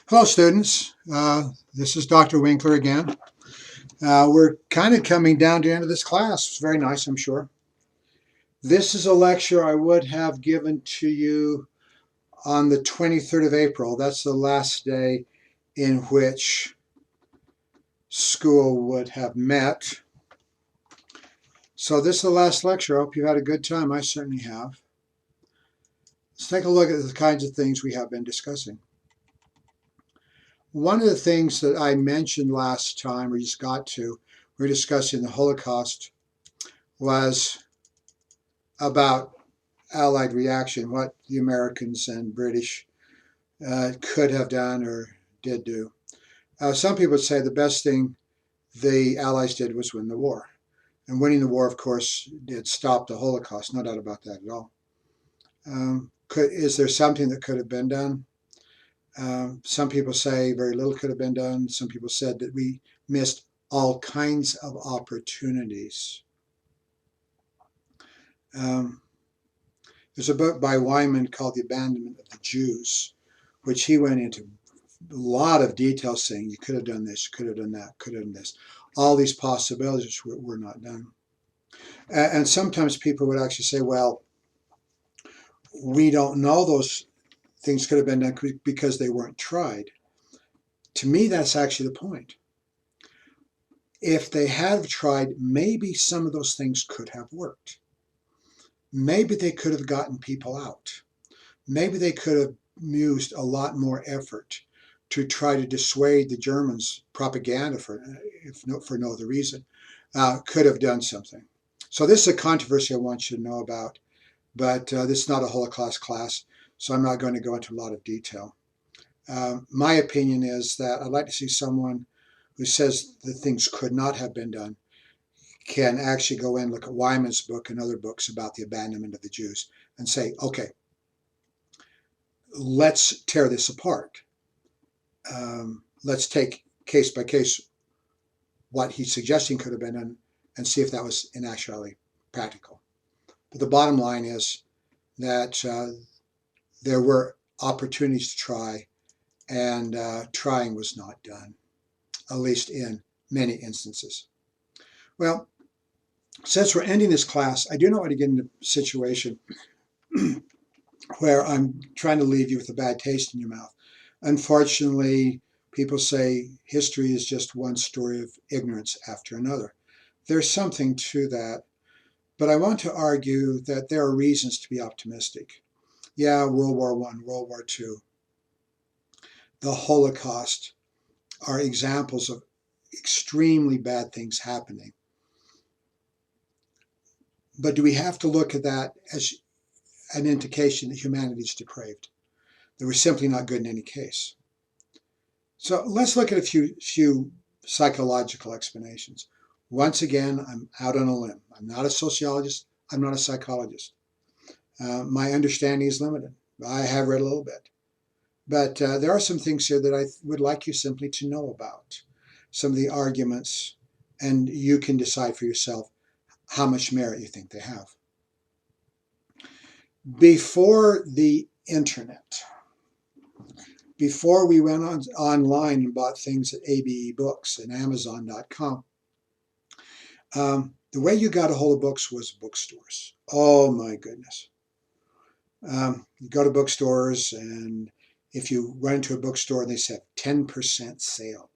Hello, students. This is Dr. Winkler again. We're kind of coming down to the end of this class. It's very nice, I'm sure. This is a lecture I would have given to you on the 23rd of April. That's the last day in which school would have met. So this is the last lecture. I hope you had a good time. I certainly have. Let's take a look at the kinds of things we have been discussing. One of the things that I mentioned last time, we just got to, we were discussing the Holocaust, was about Allied reaction, what the Americans and British could have done or did do. Some people would say the best thing the Allies did was win the war. And winning the war, of course, did stop the Holocaust, no doubt about that at all. Is there something that could have been done? Some people say very little could have been done. Some people said that we missed all kinds of opportunities. There's a book by Wyman called The Abandonment of the Jews, which he went into a lot of detail saying you could have done this, you could have done that, could have done this. All these possibilities were not done. And sometimes people would actually say, well, we don't know those things could have been done because they weren't tried. To me, that's actually the point. If they had tried, maybe some of those things could have worked. Maybe they could have gotten people out. Maybe they could have used a lot more effort to try to dissuade the Germans. Propaganda, for no other reason, could have done something. So this is a controversy I want you to know about, but this is not a Holocaust class, so I'm not going to go into a lot of detail. My opinion is that I'd like to see someone who says that things could not have been done can actually go in and look at Wyman's book and other books about the abandonment of the Jews and say, okay, let's tear this apart. Let's take case by case what he's suggesting could have been done and see if that was in actuality practical. But the bottom line is that there were opportunities to try, and trying was not done, at least in many instances. Well, since we're ending this class, I do not want to get into a situation where I'm trying to leave you with a bad taste in your mouth. Unfortunately, people say history is just one story of ignorance after another. There's something to that, but I want to argue that there are reasons to be optimistic. Yeah, World War I, World War II, the Holocaust are examples of extremely bad things happening. But do we have to look at that as an indication that humanity is depraved? That we're simply not good in any case. So let's look at a few psychological explanations. Once again, I'm out on a limb. I'm not a sociologist. I'm not a psychologist. My understanding is limited. I have read a little bit. But there are some things here that I would like you simply to know about. Some of the arguments, and you can decide for yourself how much merit you think they have. Before the internet, before we went online and bought things at ABE Books and Amazon.com, the way you got a hold of books was bookstores. Oh my goodness. You go to bookstores, and if you run into a bookstore and they say 10% sale,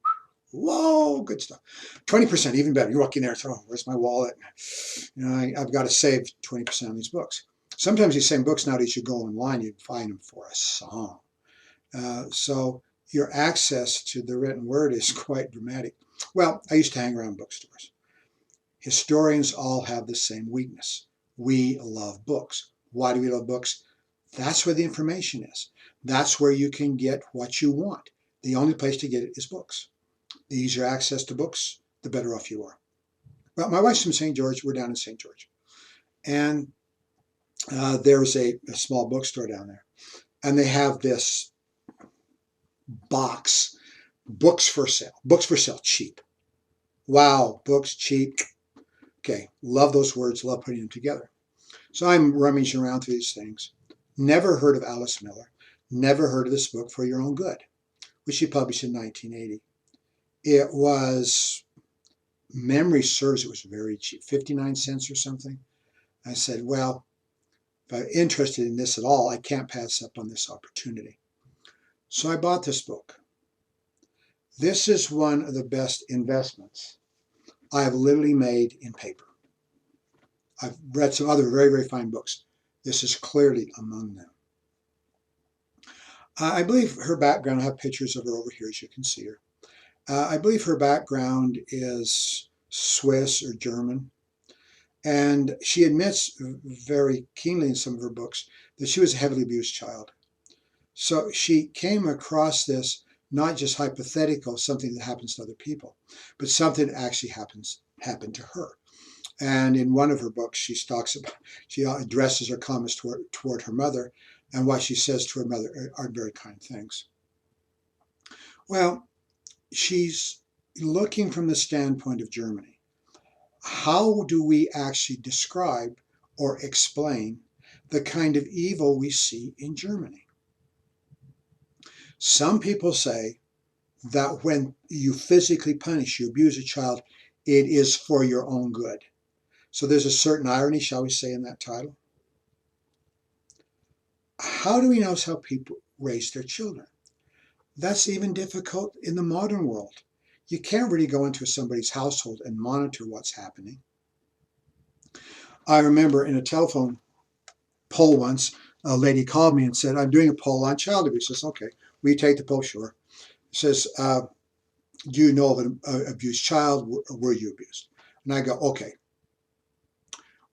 whoa, good stuff. 20%, even better. You walk in there and say, oh, where's my wallet? You know, I've got to save 20% on these books. Sometimes these same books nowadays, you go online, you find them for a song. So your access to the written word is quite dramatic. Well, I used to hang around bookstores. Historians all have the same weakness. We love books. Why do we love books? That's where the information is. That's where you can get what you want. The only place to get it is books. The easier access to books, the better off you are. Well, my wife's from St. George. We're down in St. George. And there's a small bookstore down there. And they have this box, books for sale, cheap. Wow, books, cheap. Okay, love those words, love putting them together. So I'm rummaging around through these things. Never heard of Alice Miller. Never heard of this book, For Your Own Good. which she published in 1980. It was, memory serves, it was very cheap, 59 cents or something. I said, well, if I'm interested in this at all, I can't pass up on this opportunity. So I bought this book. This is one of the best investments I have literally made in paper. I've read some other very, very fine books. This is clearly among them. I believe her background, I have pictures of her over here as you can see her. I believe her background is Swiss or German. And she admits very keenly in some of her books that she was a heavily abused child. So she came across this not just hypothetical, something that happens to other people, but something that actually happened to her. And in one of her books, she addresses her comments toward her mother, and what she says to her mother are very kind things. Well, she's looking from the standpoint of Germany. How do we actually describe or explain the kind of evil we see in Germany? Some people say that when you physically punish, you abuse a child, it is for your own good. So there's a certain irony, shall we say, in that title. How do we know how people raise their children? That's even difficult in the modern world. You can't really go into somebody's household and monitor what's happening. I remember in a telephone poll once, a lady called me and said, I'm doing a poll on child abuse. I says, okay, will you take the poll? Sure. Says, do you know of an abused child? Were you abused? And I go, okay,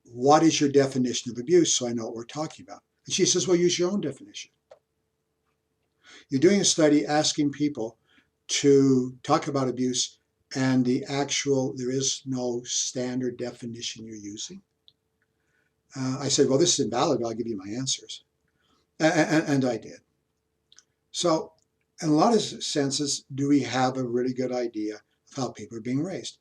what is your definition of abuse so I know what we're talking about? And she says, well, use your own definition. You're doing a study asking people to talk about abuse, and there is no standard definition you're using. I said, well, this is invalid, but I'll give you my answers. And I did. So in a lot of senses, do we have a really good idea of how people are being raised?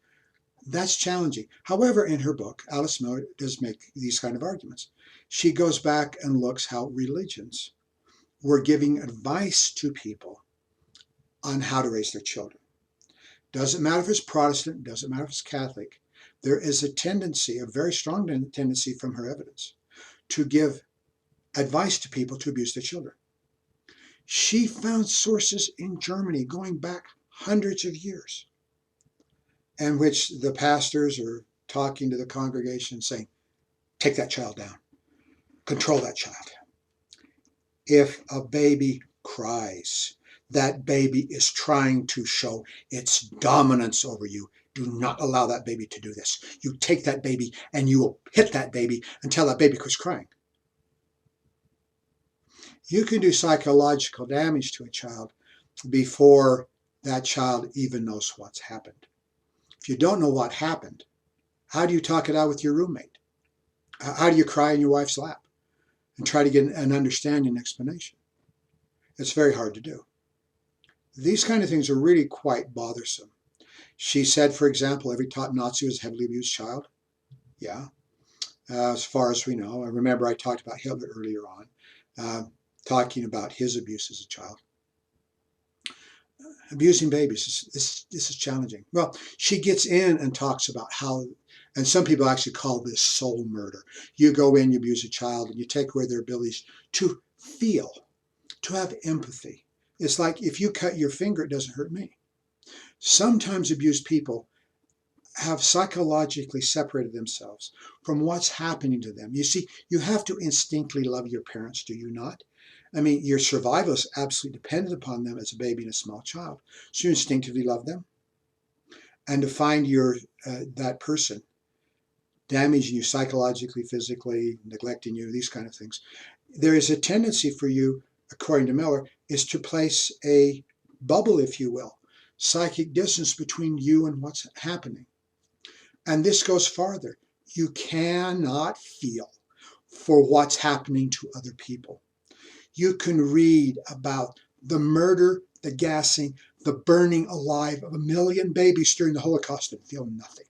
That's challenging. However, in her book, Alice Miller does make these kind of arguments. She goes back and looks how religions were giving advice to people on how to raise their children. Doesn't matter if it's Protestant, doesn't matter if it's Catholic. There is a tendency, a very strong tendency from her evidence, to give advice to people to abuse their children. She found sources in Germany going back hundreds of years in which the pastors are talking to the congregation saying, take that child down, control that child. If a baby cries, that baby is trying to show its dominance over you. Do not allow that baby to do this. You take that baby and you will hit that baby until that baby quits crying. You can do psychological damage to a child before that child even knows what's happened. If you don't know what happened, how do you talk it out with your roommate? How do you cry in your wife's lap and try to get an understanding and explanation? It's very hard to do. These kind of things are really quite bothersome. She said, for example, every top Nazi was a heavily abused child. Yeah, as far as we know. I remember I talked about Hitler earlier on, talking about his abuse as a child. Abusing babies, this is challenging. Well, she gets in and talks about how, and some people actually call this soul murder. You go in, you abuse a child, and you take away their abilities to feel, to have empathy. It's like if you cut your finger, it doesn't hurt me. Sometimes abused people have psychologically separated themselves from what's happening to them. You see, you have to instinctively love your parents, do you not? I mean, your survival is absolutely dependent upon them as a baby and a small child. So you instinctively love them. And to find that person damaging you psychologically, physically, neglecting you, these kind of things, there is a tendency for you, according to Miller, is to place a bubble, if you will, psychic distance between you and what's happening. And this goes farther. You cannot feel for what's happening to other people. You can read about the murder, the gassing, the burning alive of 1 million babies during the Holocaust and feel nothing.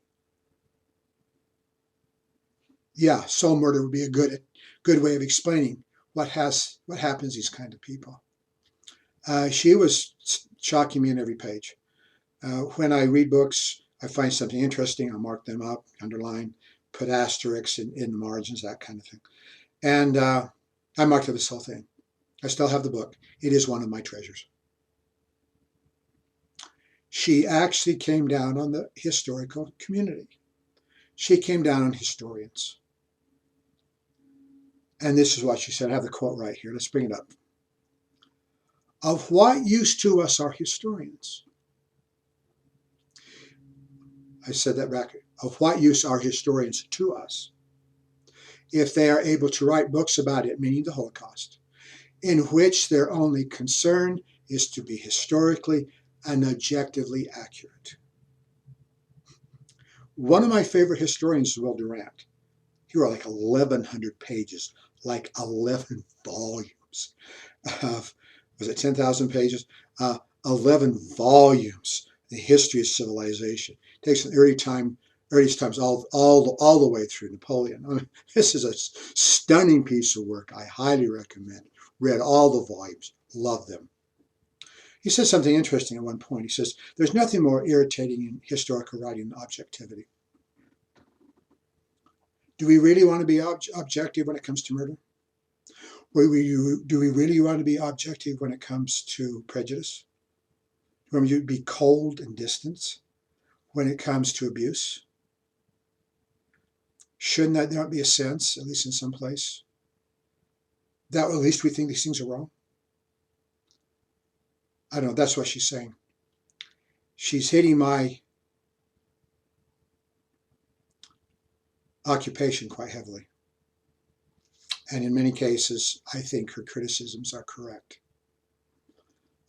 Yeah, soul murder would be a good way of explaining what happens to these kind of people. She was shocking me in every page. When I read books, I find something interesting, I mark them up, underline, put asterisks in the margins, that kind of thing. And I marked up this whole thing. I still have the book. It is one of my treasures. She actually came down on the historical community. She came down on historians. And this is what she said. I have the quote right here. Let's bring it up. Of what use to us are historians? I said that back. Of what use are historians to us if they are able to write books about it, meaning the Holocaust, in which their only concern is to be historically and objectively accurate? One of my favorite historians is Will Durant. He wrote like 1,100 pages, like 11 volumes of, was it 10,000 pages? 11 volumes, the history of civilization. It takes an earliest times all the way through Napoleon. I mean, this is a stunning piece of work. I highly recommend. Read all the volumes, love them. He says something interesting at one point. He says, there's nothing more irritating in historical writing than objectivity. Do we really want to be objective when it comes to murder? Do we really want to be objective when it comes to prejudice? Do we want to be cold and distant when it comes to abuse? Shouldn't that not be a sense, at least in some place, that at least we think these things are wrong? I don't know. That's what she's saying. She's hitting my occupation quite heavily. And in many cases, I think her criticisms are correct.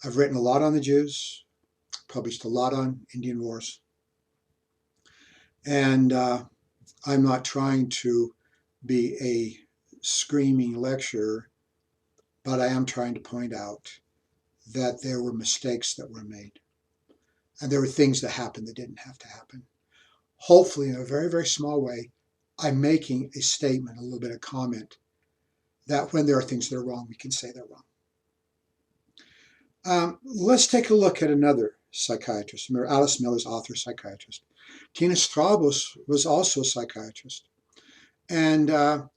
I've written a lot on the Jews, published a lot on Indian wars. And I'm not trying to be a screaming lecturer, but I am trying to point out that there were mistakes that were made. And there were things that happened that didn't have to happen. Hopefully, in a very, very small way, I'm making a statement, a little bit of comment, that when there are things that are wrong, we can say they're wrong. Let's take a look at another psychiatrist. Remember, Alice Miller's author, psychiatrist. Tina Strauss was also a psychiatrist. And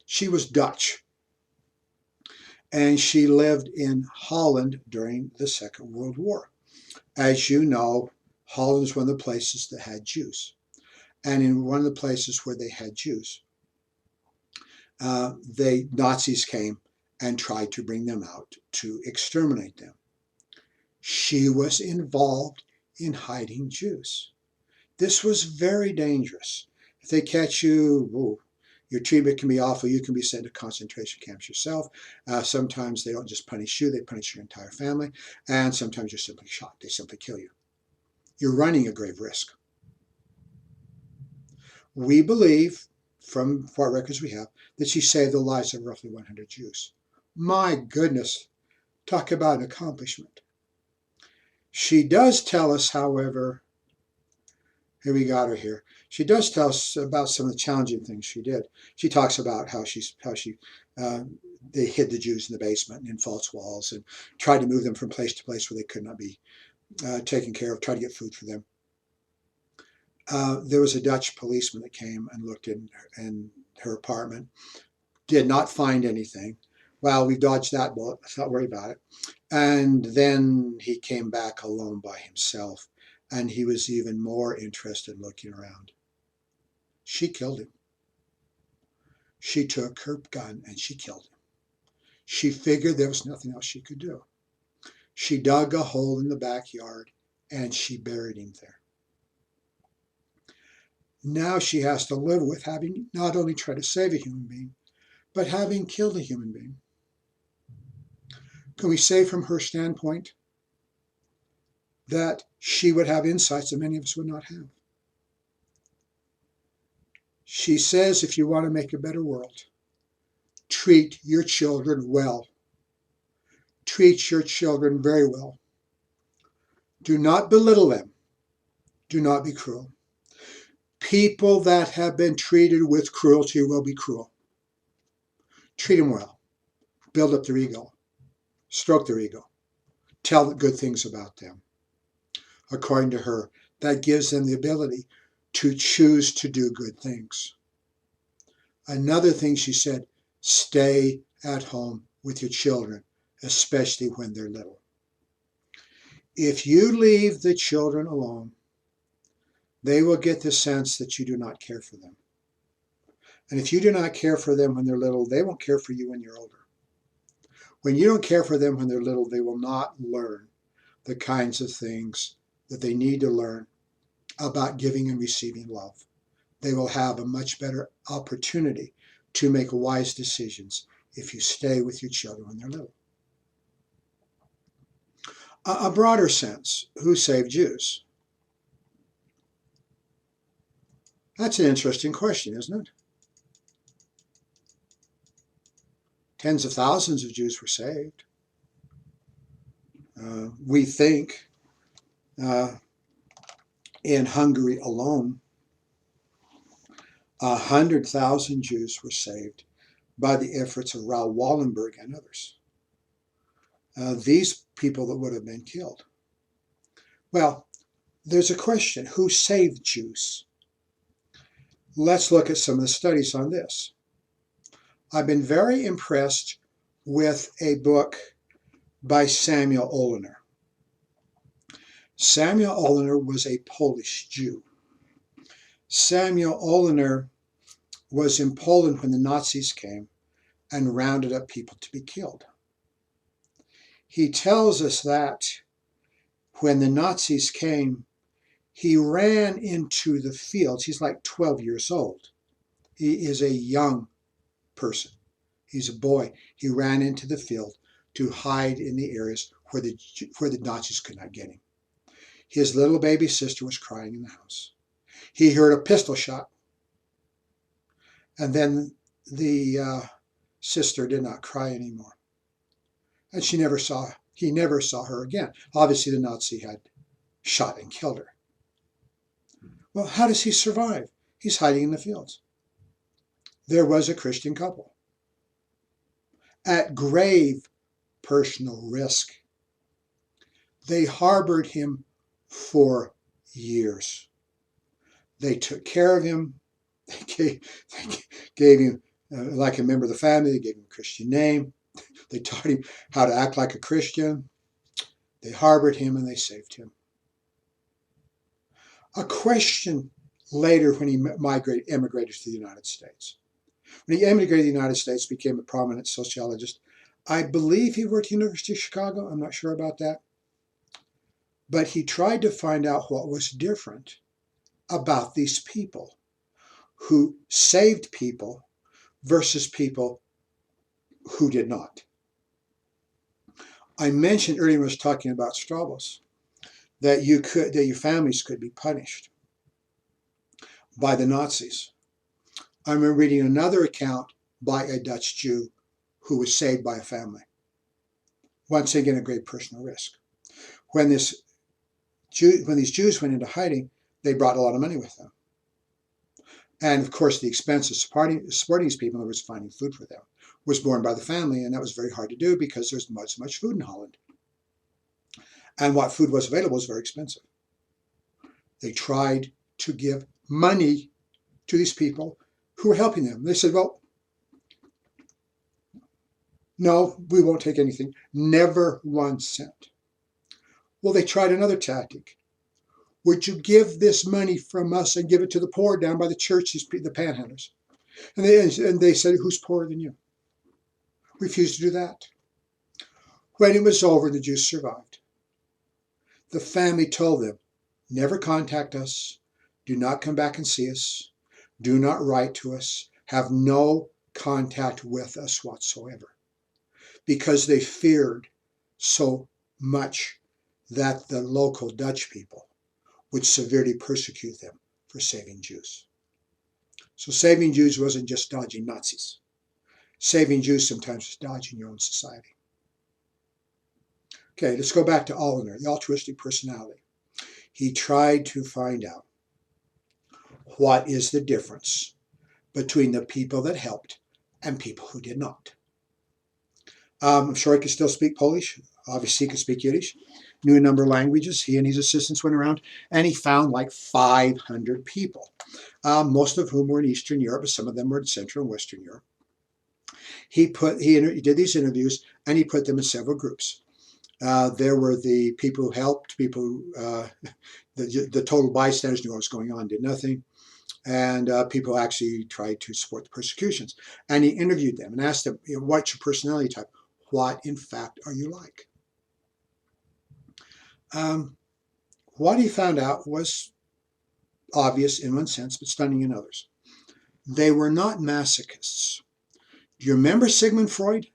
she was Dutch. And she lived in Holland during the Second World War. As you know, Holland is one of the places that had Jews. And in one of the places where they had Jews, Nazis came and tried to bring them out to exterminate them. She was involved in hiding Jews. This was very dangerous. If they catch you, your treatment can be awful. You can be sent to concentration camps yourself. Sometimes they don't just punish you, they punish your entire family. And sometimes you're simply shot. They simply kill you. You're running a grave risk. We believe, from what records we have, that she saved the lives of roughly 100 Jews. My goodness, talk about an accomplishment. She does tell us, however, here we got her here. She does tell us about some of the challenging things she did. She talks about how they hid the Jews in the basement and in false walls and tried to move them from place to place where they could not be taken care of, tried to get food for them. There was a Dutch policeman that came and looked in her apartment, did not find anything. Well, we dodged that bullet. Let's not worry about it. And then he came back alone by himself, and he was even more interested looking around. She killed him. She took her gun and she killed him. She figured there was nothing else she could do. She dug a hole in the backyard and she buried him there. Now she has to live with having not only tried to save a human being, but having killed a human being. Can we say from her standpoint that she would have insights that many of us would not have? She says, if you want to make a better world, treat your children well. Treat your children very well. Do not belittle them. Do not be cruel. People that have been treated with cruelty will be cruel. Treat them well. Build up their ego. Stroke their ego. Tell good things about them. according to her, that gives them the ability to choose to do good things. Another thing she said, stay at home with your children, especially when they're little. If you leave the children alone, they will get the sense that you do not care for them. And if you do not care for them when they're little, they won't care for you when you're older. When you don't care for them when they're little, they will not learn the kinds of things that they need to learn about giving and receiving love. They will have a much better opportunity to make wise decisions if you stay with your children when they're little. A broader sense, who saved Jews? That's an interesting question, isn't it? Tens of thousands of Jews were saved. We think in Hungary alone, 100,000 Jews were saved by the efforts of Raoul Wallenberg and others. These people that would have been killed. Well, there's a question, who saved Jews? Let's look at some of the studies on this. I've been very impressed with a book by Samuel Olener. Samuel Olener was a Polish Jew. Samuel Olener was in Poland when the Nazis came and rounded up people to be killed. He tells us that when the Nazis came, he ran into the fields. He's like 12 years old. He is a young person. He's a boy. He ran into the field to hide in the areas where the Nazis could not get him. His little baby sister was crying in the house. He heard a pistol shot. And then the sister did not cry anymore. And he never saw her again. Obviously, the Nazi had shot and killed her. Well, how does he survive? He's hiding in the fields. There was a Christian couple at grave personal risk. They harbored him for years. They took care of him. They gave him, like a member of the family, they gave him a Christian name. They taught him how to act like a Christian. They harbored him and they saved him. A question later when he emigrated to the United States. When he emigrated to the United States, became a prominent sociologist. I believe he worked at the University of Chicago. I'm not sure about that. But he tried to find out what was different about these people who saved people versus people who did not. I mentioned earlier when I was talking about Strauss that your families could be punished by the Nazis. I remember reading another account by a Dutch Jew who was saved by a family. Once again, a great personal risk. When these Jews went into hiding, they brought a lot of money with them. And of course, the expense of supporting these people, in other words, finding food for them, was borne by the family, and that was very hard to do because there's much food in Holland. And what food was available was very expensive. They tried to give money to these people who were helping them. They said, well, no, we won't take anything. Never 1 cent. Well, they tried another tactic. Would you give this money from us and give it to the poor down by the church, the panhandlers? And they said, who's poorer than you? Refused to do that. When it was over, the Jews survived. The family told them, never contact us, do not come back and see us, do not write to us, have no contact with us whatsoever. Because they feared so much that the local Dutch people would severely persecute them for saving Jews. So saving Jews wasn't just dodging Nazis. Saving Jews sometimes is dodging your own society. Okay, let's go back to Olener, the altruistic personality. He tried to find out what is the difference between the people that helped and people who did not. I'm sure I can still speak Polish. obviously he could speak Yiddish, knew a number of languages. He and his assistants went around and he found like 500 people, most of whom were in Eastern Europe, but some of them were in Central and Western Europe. He did these interviews and he put them in several groups. There were the people who helped, people who, the total bystanders knew what was going on, did nothing, and people actually tried to support the persecutions. And he interviewed them and asked them, what's your personality type? What, in fact, are you like? What he found out was obvious in one sense, but stunning in others. They were not masochists. Do you remember Sigmund Freud?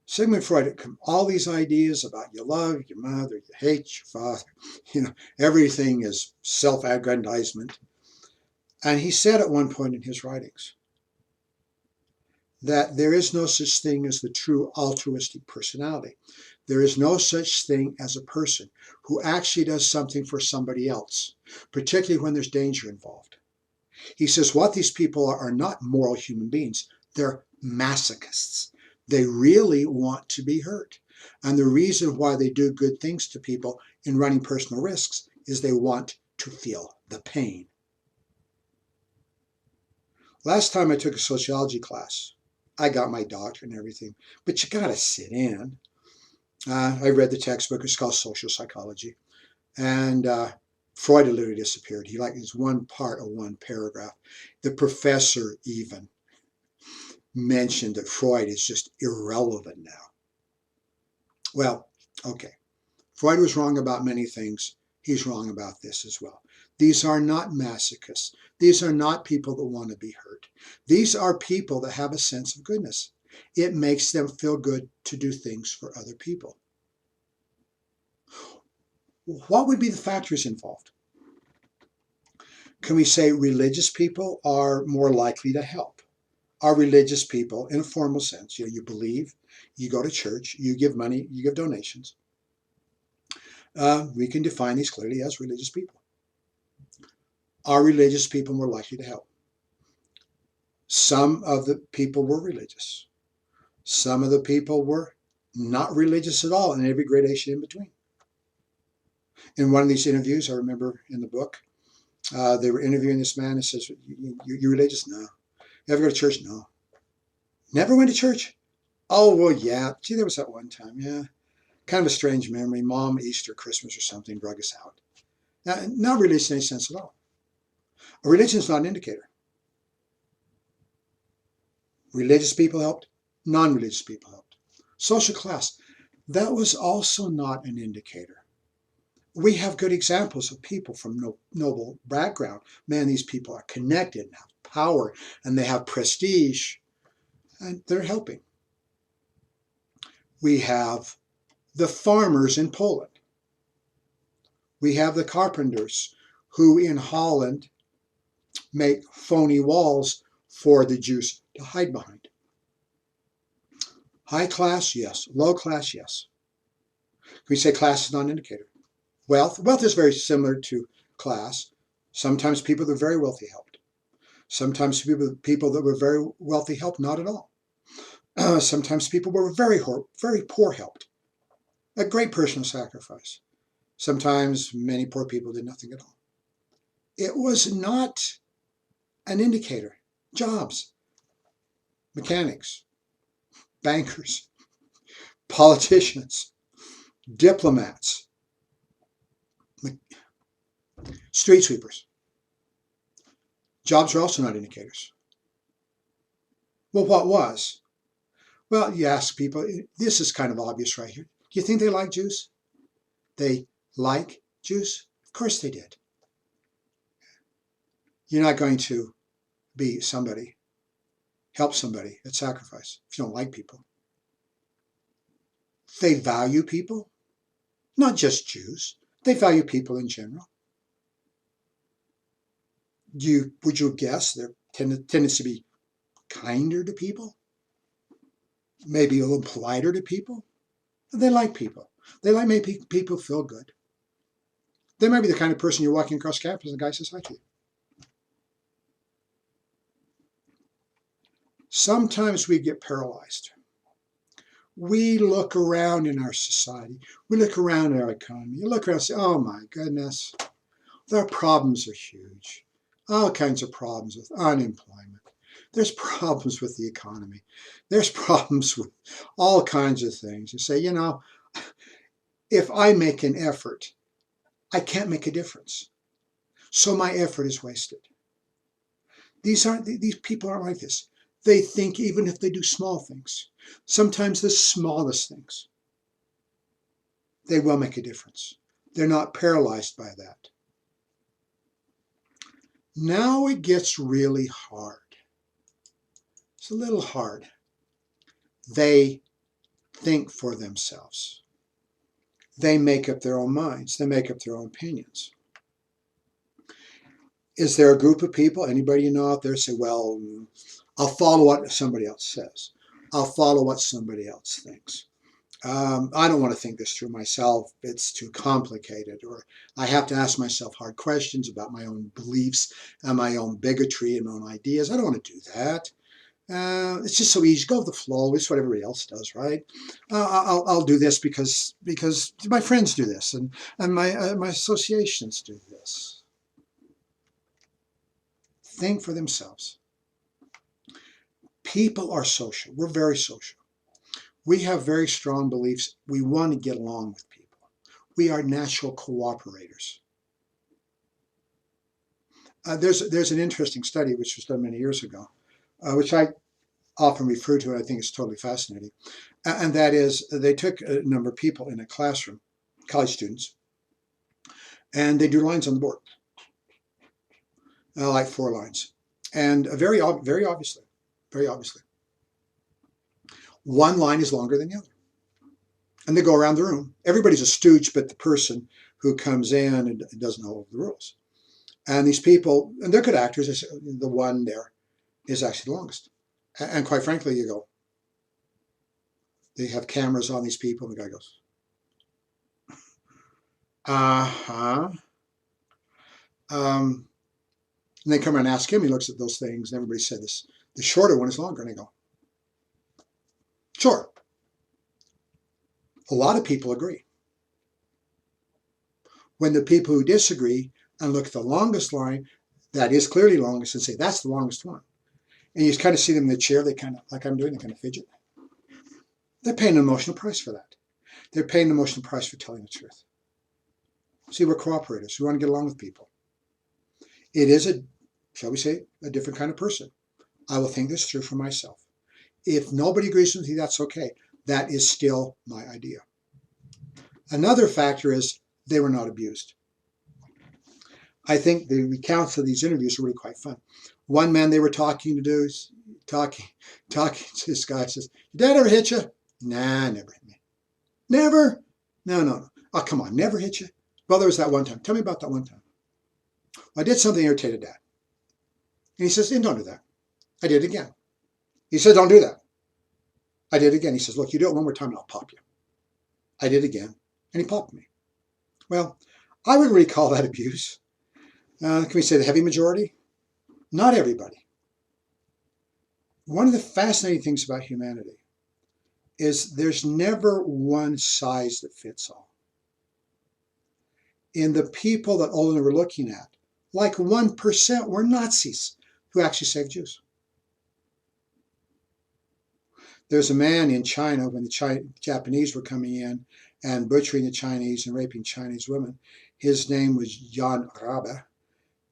Sigmund Freud had all these ideas about you love your mother, you hate your father, everything is self-aggrandizement. And he said at one point in his writings that there is no such thing as the true altruistic personality. There is no such thing as a person who actually does something for somebody else, particularly when there's danger involved. He says what these people are not moral human beings. They're masochists. They really want to be hurt. And the reason why they do good things to people in running personal risks is they want to feel the pain. Last time I took a sociology class, I got my doctorate and everything, but you got to sit in. I read the textbook. It's called Social Psychology. And Freud literally disappeared. He is one part of one paragraph. The professor even mentioned that Freud is just irrelevant now. Well, okay. Freud was wrong about many things. He's wrong about this as well. These are not masochists. These are not people that want to be hurt. These are people that have a sense of goodness. It makes them feel good to do things for other people. What would be the factors involved? Can we say religious people are more likely to help? Are religious people, in a formal sense, you believe, you go to church, you give money, you give donations. We can define these clearly as religious people. Are religious people more likely to help? Some of the people were religious. Some of the people were not religious at all, and every gradation in between. In one of these interviews, I remember in the book, they were interviewing this man and says, you religious? No. You ever go to church? No. Never went to church? Oh, well, yeah. Gee, there was that one time, yeah. Kind of a strange memory. Mom, Easter, Christmas or something drug us out. Now, not religious in any sense at all. A religion is not an indicator. Religious people helped. Non-religious people helped. Social class. That was also not an indicator. We have good examples of people from noble background. Man, these people are connected and have power and they have prestige and they're helping. We have the farmers in Poland. We have the carpenters who in Holland make phony walls for the Jews to hide behind. High class, yes. Low class, yes. We say class is not an indicator. Wealth is very similar to class. Sometimes people that are very wealthy helped. Sometimes people that were very wealthy helped not at all. Sometimes people were very poor helped. A great personal sacrifice. Sometimes many poor people did nothing at all. It was not an indicator. Jobs, mechanics, bankers, politicians, diplomats, street sweepers. Jobs are also not indicators. Well, what was? Well, you ask people, this is kind of obvious right here. Do you think they like Jews? They like Jews? Of course they did. You're not going to be somebody, help somebody at sacrifice if you don't like people. They value people, not just Jews. They value people in general. Would you guess their tendency to be kinder to people? Maybe a little politer to people? They like people. They like making people feel good. They might be the kind of person you're walking across campus and the guy says hi to you. Sometimes we get paralyzed. We look around in our society. We look around in our economy. You look around and say, oh my goodness, our problems are huge. All kinds of problems with unemployment. There's problems with the economy. There's problems with all kinds of things. You say, if I make an effort, I can't make a difference. So my effort is wasted. These people aren't like this. They think even if they do small things, sometimes the smallest things, they will make a difference. They're not paralyzed by that. Now it gets really hard. It's a little hard. They think for themselves. They make up their own minds. They make up their own opinions. Is there a group of people, anybody you know out there, say, well, I'll follow what somebody else says. I'll follow what somebody else thinks. I don't want to think this through myself. It's too complicated. Or I have to ask myself hard questions about my own beliefs and my own bigotry and my own ideas. I don't want to do that. It's just so easy. Go with the flow. It's what everybody else does, right? I'll do this because my friends do this and my associations do this. Think for themselves. People are social. We're very social. We have very strong beliefs. We want to get along with people. We are natural cooperators. There's an interesting study which was done many years ago, which I often refer to, and I think it's totally fascinating. And that is, they took a number of people in a classroom, college students, and they drew lines on the board, like 4 lines, and very obviously, one line is longer than the other. And they go around the room. Everybody's a stooge, but the person who comes in and doesn't know the rules. And these people, and they're good actors, the one there is actually the longest. And quite frankly, you go, they have cameras on these people, and the guy goes, uh-huh. And they come around and ask him, he looks at those things, and everybody said this, the shorter one is longer. And they go, sure. A lot of people agree. When the people who disagree and look at the longest line, that is clearly longest, and say, that's the longest one. And you kind of see them in the chair, they kind of, like I'm doing, they kind of fidget. They're paying an emotional price for that. They're paying an emotional price for telling the truth. See, we're cooperators. We want to get along with people. It is shall we say, a different kind of person. I will think this through for myself. If nobody agrees with me, that's okay. That is still my idea. Another factor is they were not abused. I think the recounts of these interviews are really quite fun. One man they were talking to this guy says, your dad ever hit you? Nah, never hit me. Never? No. Oh, come on, never hit you? Well, there was that one time. Tell me about that one time. I did something that irritated Dad. And he says, don't do that. I did it again. He said, don't do that. I did it again. He says, look, you do it one more time and I'll pop you. I did it again. And he popped me. Well, I wouldn't really call that abuse. Can we say the heavy majority? Not everybody. One of the fascinating things about humanity is there's never one size that fits all. In the people that Olin were looking at, like 1% were Nazis who actually saved Jews. There's a man in China when the Japanese were coming in and butchering the Chinese and raping Chinese women. His name was Jan Rabe,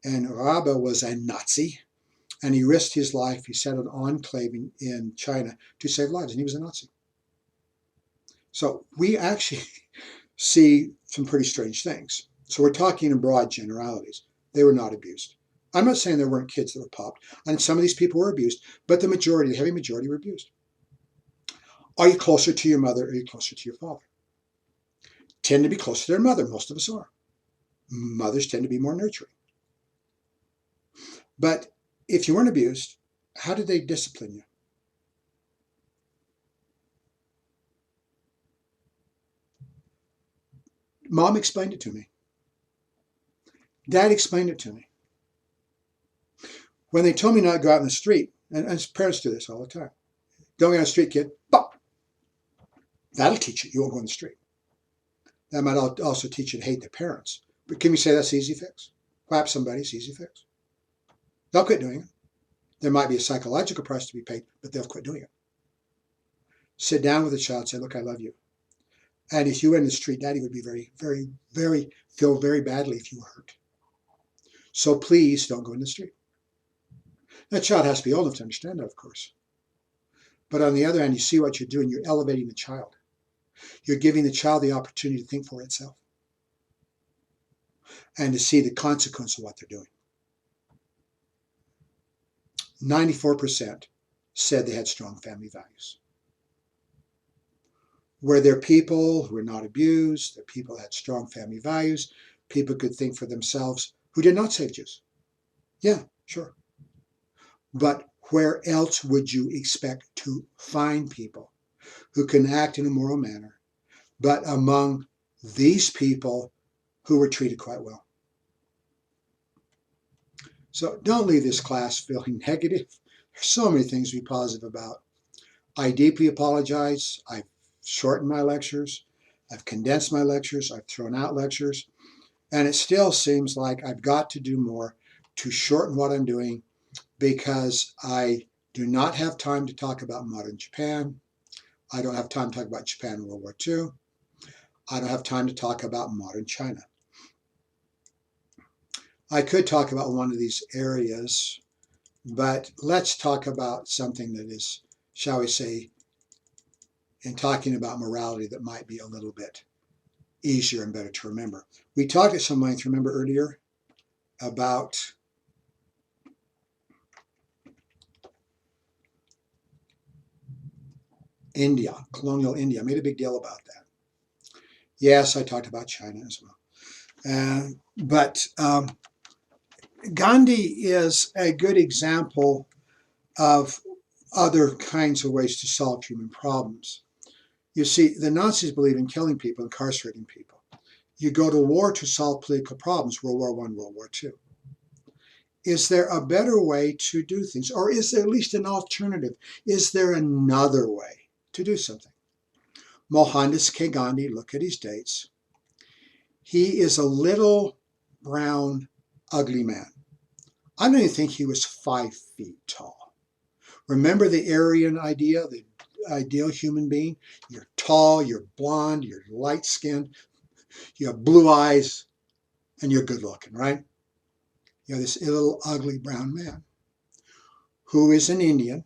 and Rabe was a Nazi, and he risked his life. He set an enclave in China to save lives, and he was a Nazi. So we actually see some pretty strange things. So we're talking in broad generalities. They were not abused. I'm not saying there weren't kids that were popped, and some of these people were abused, but the majority, the heavy majority, were abused. Are you closer to your mother or are you closer to your father? Tend to be closer to their mother. Most of us are. Mothers tend to be more nurturing. But if you weren't abused, how did they discipline you? Mom explained it to me. Dad explained it to me. When they told me not to go out in the street, and parents do this all the time. Don't go on the street, kid. Bop. That'll teach you. You won't go in the street. That might also teach you to hate the parents. But can we say that's easy fix? Whap somebody's easy fix. They'll quit doing it. There might be a psychological price to be paid, but they'll quit doing it. Sit down with the child and say, look, I love you. And if you were in the street, Daddy would be feel very badly if you were hurt. So please don't go in the street. That child has to be old enough to understand that, of course. But on the other hand, you see what you're doing. You're elevating the child. You're giving the child the opportunity to think for itself and to see the consequence of what they're doing. 94% said they had strong family values. Were there people who were not abused, there people had strong family values, people could think for themselves who did not save Jews? Yeah, sure. But where else would you expect to find people who can act in a moral manner, but among these people who were treated quite well? So don't leave this class feeling negative. There's so many things to be positive about. I deeply apologize. I've shortened my lectures. I've condensed my lectures. I've thrown out lectures. And it still seems like I've got to do more to shorten what I'm doing because I do not have time to talk about modern Japan. I don't have time to talk about Japan in World War II. I don't have time to talk about modern China. I could talk about one of these areas, but let's talk about something that is, shall we say, in talking about morality that might be a little bit easier and better to remember. We talked at some length, remember earlier, about India, colonial India. I made a big deal about that. Yes, I talked about China as well. But Gandhi is a good example of other kinds of ways to solve human problems. You see, the Nazis believe in killing people, incarcerating people. You go to war to solve political problems, World War I, World War II. Is there a better way to do things? Or is there at least an alternative? Is there another way to do something? Mohandas K. Gandhi, look at his dates. He is a little, brown, ugly man. I don't even think he was 5 feet tall. Remember the Aryan idea, the ideal human being? You're tall, you're blonde, you're light-skinned, you have blue eyes, and you're good looking, right? You're this little ugly brown man who is an Indian,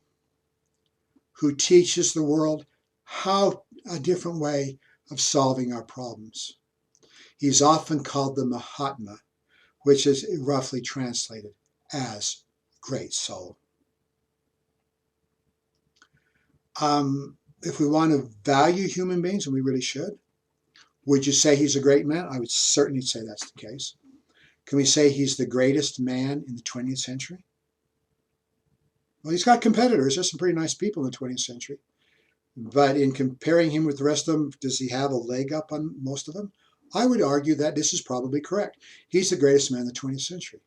who teaches the world how a different way of solving our problems. He's often called the Mahatma, which is roughly translated as great soul. If we want to value human beings, and we really should, would you say he's a great man? I would certainly say that's the case. Can we say he's the greatest man in the 20th century? Well, he's got competitors. There's some pretty nice people in the 20th century. But in comparing him with the rest of them, does he have a leg up on most of them? I would argue that this is probably correct. He's the greatest man in the 20th century.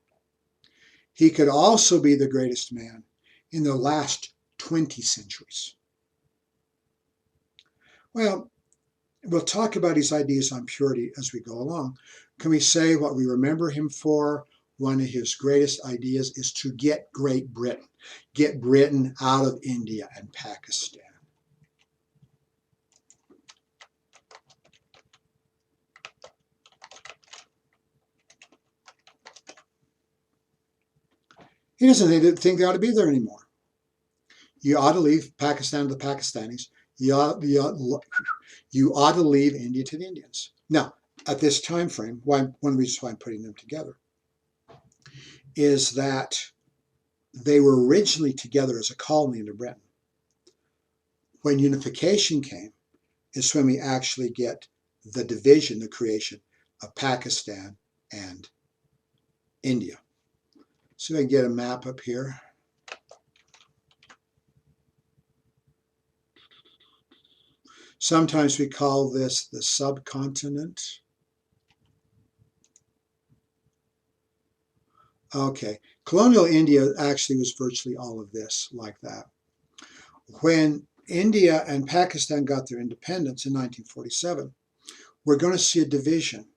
He could also be the greatest man in the last 20 centuries. Well, we'll talk about his ideas on purity as we go along. Can we say what we remember him for? One of his greatest ideas is to get Great Britain, get Britain out of India and Pakistan. He doesn't think they ought to be there anymore. You ought to leave Pakistan to the Pakistanis. You ought to leave India to the Indians. Now, at this time frame, one of the reasons why I'm putting them together is that they were originally together as a colony under Britain. When unification came, is when we actually get the division, the creation of Pakistan and India. So I can get a map up here. Sometimes we call this the subcontinent. Okay, colonial India actually was virtually all of this like that. When India and Pakistan got their independence in 1947, we're going to see a division.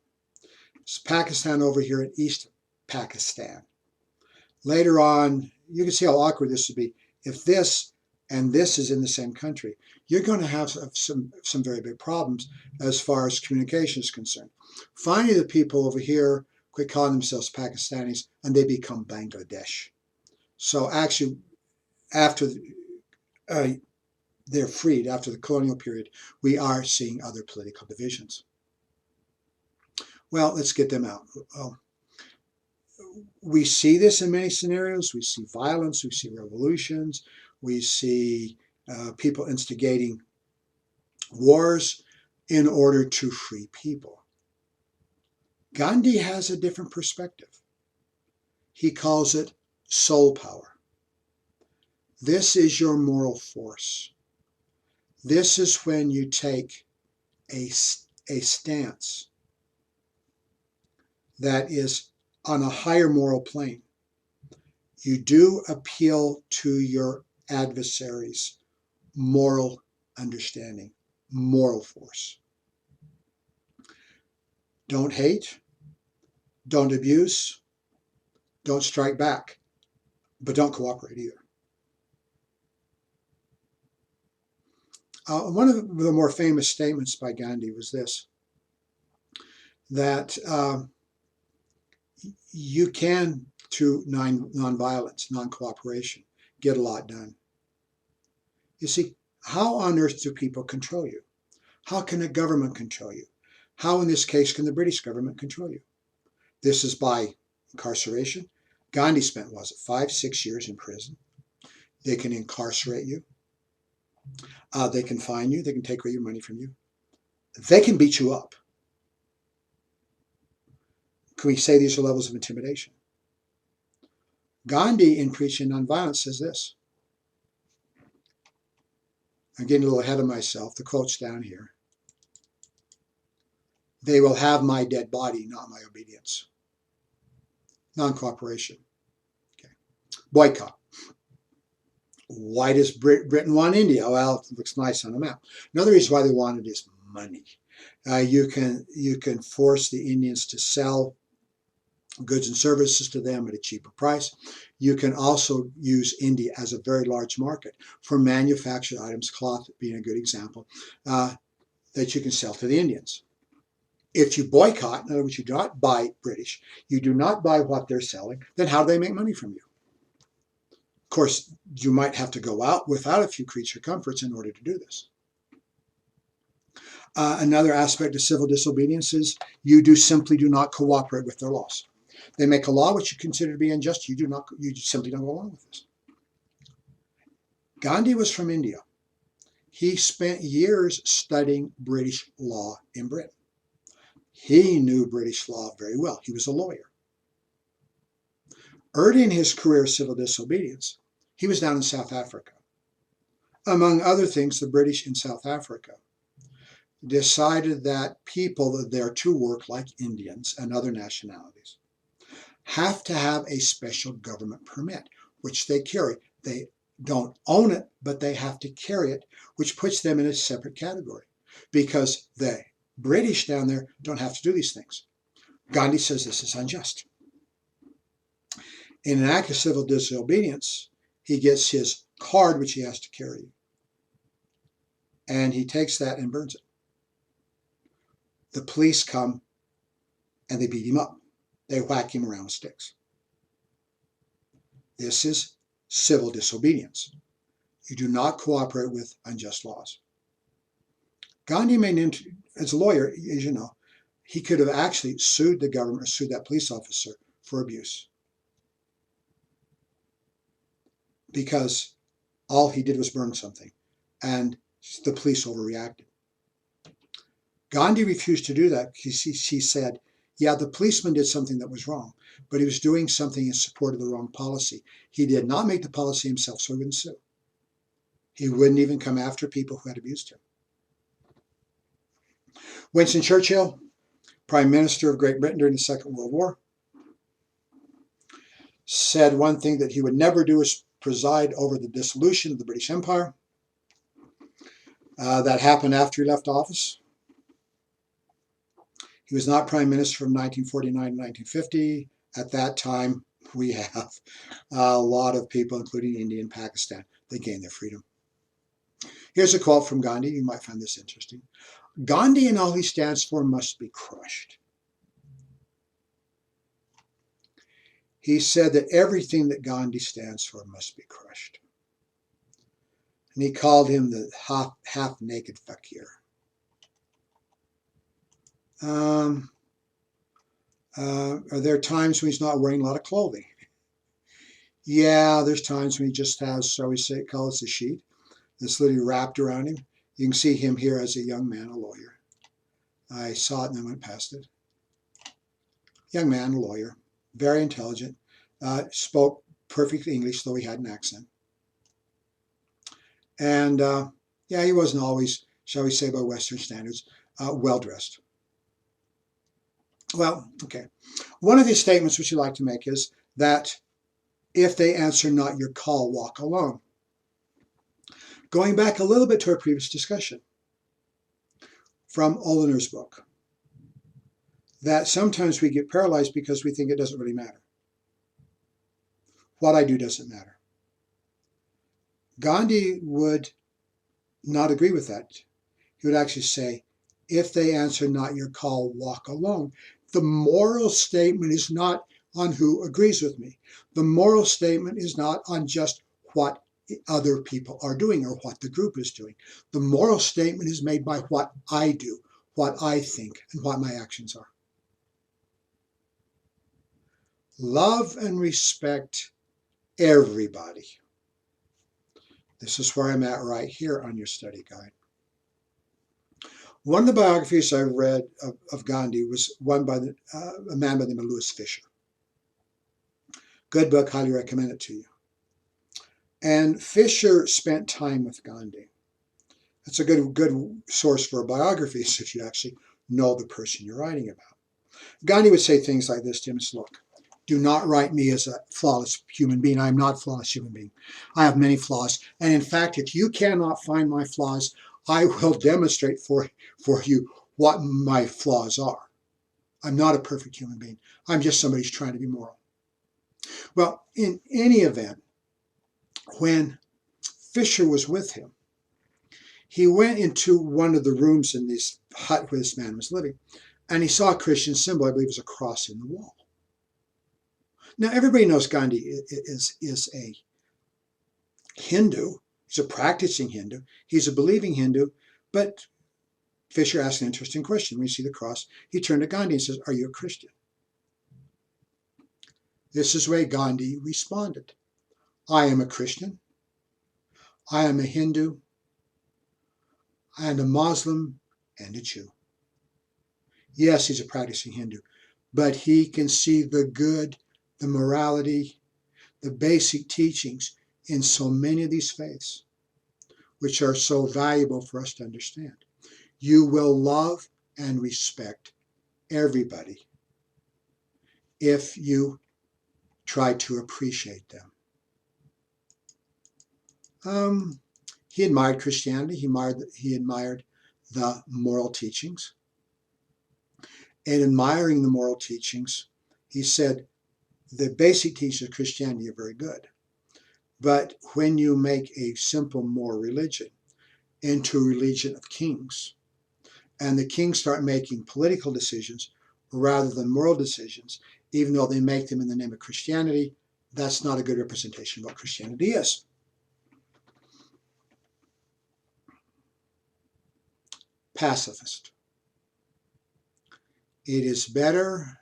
It's Pakistan over here in East Pakistan. Later on, you can see how awkward this would be. If this and this is in the same country, you're going to have some very big problems as far as communication is concerned. Finally, the people over here quit calling themselves Pakistanis and they become Bangladesh. So actually, after they're freed, after the colonial period, we are seeing other political divisions. Well, let's get them out. We see this in many scenarios. We see violence, we see revolutions, we see people instigating wars in order to free people. Gandhi has a different perspective. He calls it soul power. This is your moral force. This is when you take a stance that is on a higher moral plane. You do appeal to your adversary's moral understanding, moral force. Don't hate, don't abuse, don't strike back, but don't cooperate either. One of the more famous statements by Gandhi was this, that you can, through nonviolence, non-cooperation, get a lot done. You see, how on earth do people control you? How can a government control you? How, in this case, can the British government control you? This is by incarceration. Gandhi spent, 5-6 years in prison. They can incarcerate you. They can fine you. They can take away your money from you. They can beat you up. Can we say these are levels of intimidation? Gandhi, in preaching nonviolence, says this. I'm getting a little ahead of myself. The quote's down here. They will have my dead body, not my obedience. Non-cooperation. Okay. Boycott. Why does Britain want India? Well, it looks nice on a map. Another reason why they want it is money. You can force the Indians to sell goods and services to them at a cheaper price. You can also use India as a very large market for manufactured items, cloth being a good example, that you can sell to the Indians. If you boycott, in other words, you do not buy British, you do not buy what they're selling, then how do they make money from you? Of course, you might have to go out without a few creature comforts in order to do this. Another aspect of civil disobedience is you simply do not cooperate with their laws. They make a law which you consider to be unjust. You simply don't go along with this. Gandhi was from India. He spent years studying British law in Britain. He knew British law very well. He was a lawyer. Early in his career of civil disobedience, he was down in South Africa. Among other things, the British in South Africa decided that people there to work like Indians and other nationalities have to have a special government permit, which they carry. They don't own it, but they have to carry it, which puts them in a separate category because the British down there don't have to do these things. Gandhi says this is unjust. In an act of civil disobedience, he gets his card, which he has to carry, and he takes that and burns it. The police come and they beat him up. They whack him around with sticks. This is civil disobedience. You do not cooperate with unjust laws. Gandhi as a lawyer, as you know, he could have actually sued the government or sued that police officer for abuse. Because all he did was burn something and the police overreacted. Gandhi refused to do that because he said, yeah, the policeman did something that was wrong, but he was doing something in support of the wrong policy. He did not make the policy himself, so he wouldn't sue. He wouldn't even come after people who had abused him. Winston Churchill, Prime Minister of Great Britain during the Second World War, said one thing that he would never do is preside over the dissolution of the British Empire. That happened after he left office. He was not prime minister from 1949 to 1950. At that time, we have a lot of people, including India and Pakistan, that gained their freedom. Here's a quote from Gandhi. You might find this interesting. Gandhi and all he stands for must be crushed. He said that everything that Gandhi stands for must be crushed. And he called him the half-naked fakir. Are there times when he's not wearing a lot of clothing? Yeah, there's times when he just has, shall we say, call it a sheet that's literally wrapped around him. You can see him here as a young man, a lawyer. I saw it and then went past it. Young man, a lawyer, very intelligent, spoke perfect English, though he had an accent. And yeah, he wasn't always, shall we say, by Western standards, well-dressed. Well, okay. One of these statements which you like to make is that if they answer not your call, walk alone. Going back a little bit to our previous discussion from Oliner's book, that sometimes we get paralyzed because we think it doesn't really matter. What I do doesn't matter. Gandhi would not agree with that. He would actually say, if they answer not your call, walk alone. The moral statement is not on who agrees with me. The moral statement is not on just what other people are doing or what the group is doing. The moral statement is made by what I do, what I think, and what my actions are. Love and respect everybody. This is where I'm at right here on your study guide. One of the biographies I read of Gandhi was one by a man by the name of Louis Fisher. Good book, highly recommend it to you. And Fisher spent time with Gandhi. That's a good source for biographies if you actually know the person you're writing about. Gandhi would say things like this to him: look, do not write me as a flawless human being. I am not a flawless human being. I have many flaws. And in fact, if you cannot find my flaws, I will demonstrate for you what my flaws are. I'm not a perfect human being. I'm just somebody who's trying to be moral. Well, in any event, when Fisher was with him, he went into one of the rooms in this hut where this man was living, and he saw a Christian symbol. I believe it was a cross in the wall. Now, everybody knows Gandhi is a Hindu. He's a practicing Hindu. He's a believing Hindu. But Fisher asked an interesting question. When you see the cross, he turned to Gandhi and says, "Are you a Christian?" This is the way Gandhi responded. "I am a Christian. I am a Hindu. I am a Muslim and a Jew." Yes, he's a practicing Hindu, but he can see the good, the morality, the basic teachings in so many of these faiths, which are so valuable for us to understand. You will love and respect everybody if you try to appreciate them. He admired Christianity. He admired the moral teachings. In admiring the moral teachings, he said, the basic teachings of Christianity are very good. But when you make a simple moral religion into a religion of kings, and the kings start making political decisions rather than moral decisions, even though they make them in the name of Christianity, that's not a good representation of what Christianity is. Pacifist. It is better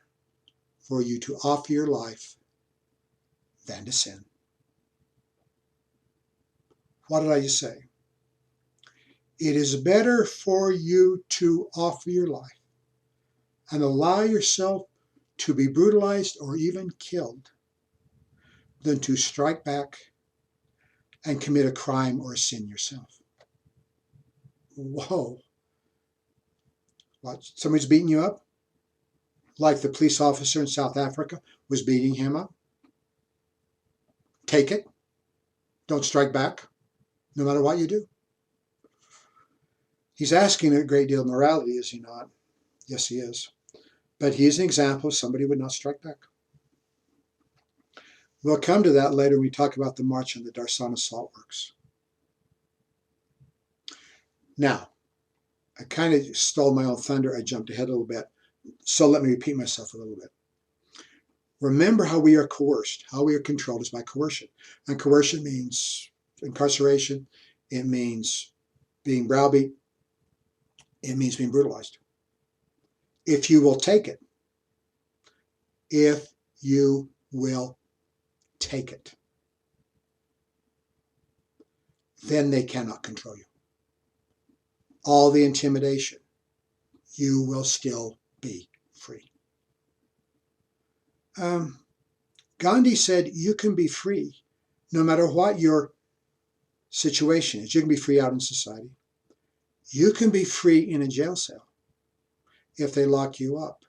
for you to offer your life than to sin. What did I just say? It is better for you to offer your life and allow yourself to be brutalized or even killed than to strike back and commit a crime or a sin yourself. Whoa. What? Somebody's beating you up? Like the police officer in South Africa was beating him up? Take it. Don't strike back, no matter what you do. He's asking a great deal of morality, is he not? Yes, he is. But he's an example of somebody who would not strike back. We'll come to that later when we talk about the march on the Darsana Salt Works. Now, I kind of stole my own thunder. I jumped ahead a little bit. So let me repeat myself a little bit. Remember how we are coerced, how we are controlled is by coercion. And coercion means incarceration. It means being browbeat. It means being brutalized. If you will take it, if you will take it, then they cannot control you. All the intimidation, you will still be free. Gandhi said you can be free no matter what your situation is. You can be free out in society. You can be free in a jail cell if they lock you up.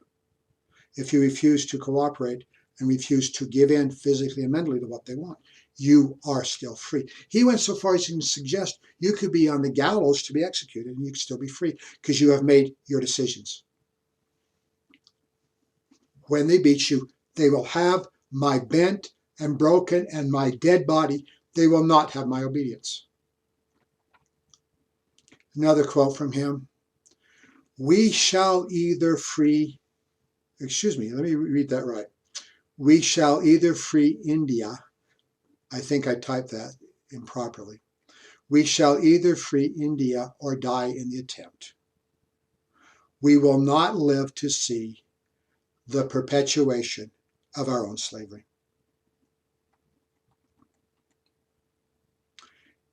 If you refuse to cooperate and refuse to give in physically and mentally to what they want, you are still free. He went so far as to suggest you could be on the gallows to be executed and you could still be free because you have made your decisions. When they beat you, they will have my bent and broken and my dead body. They will not have my obedience. Another quote from him. We shall either free, excuse me, let me read that right. We shall either free India. I think I typed that improperly. We shall either free India or die in the attempt. We will not live to see the perpetuation of our own slavery.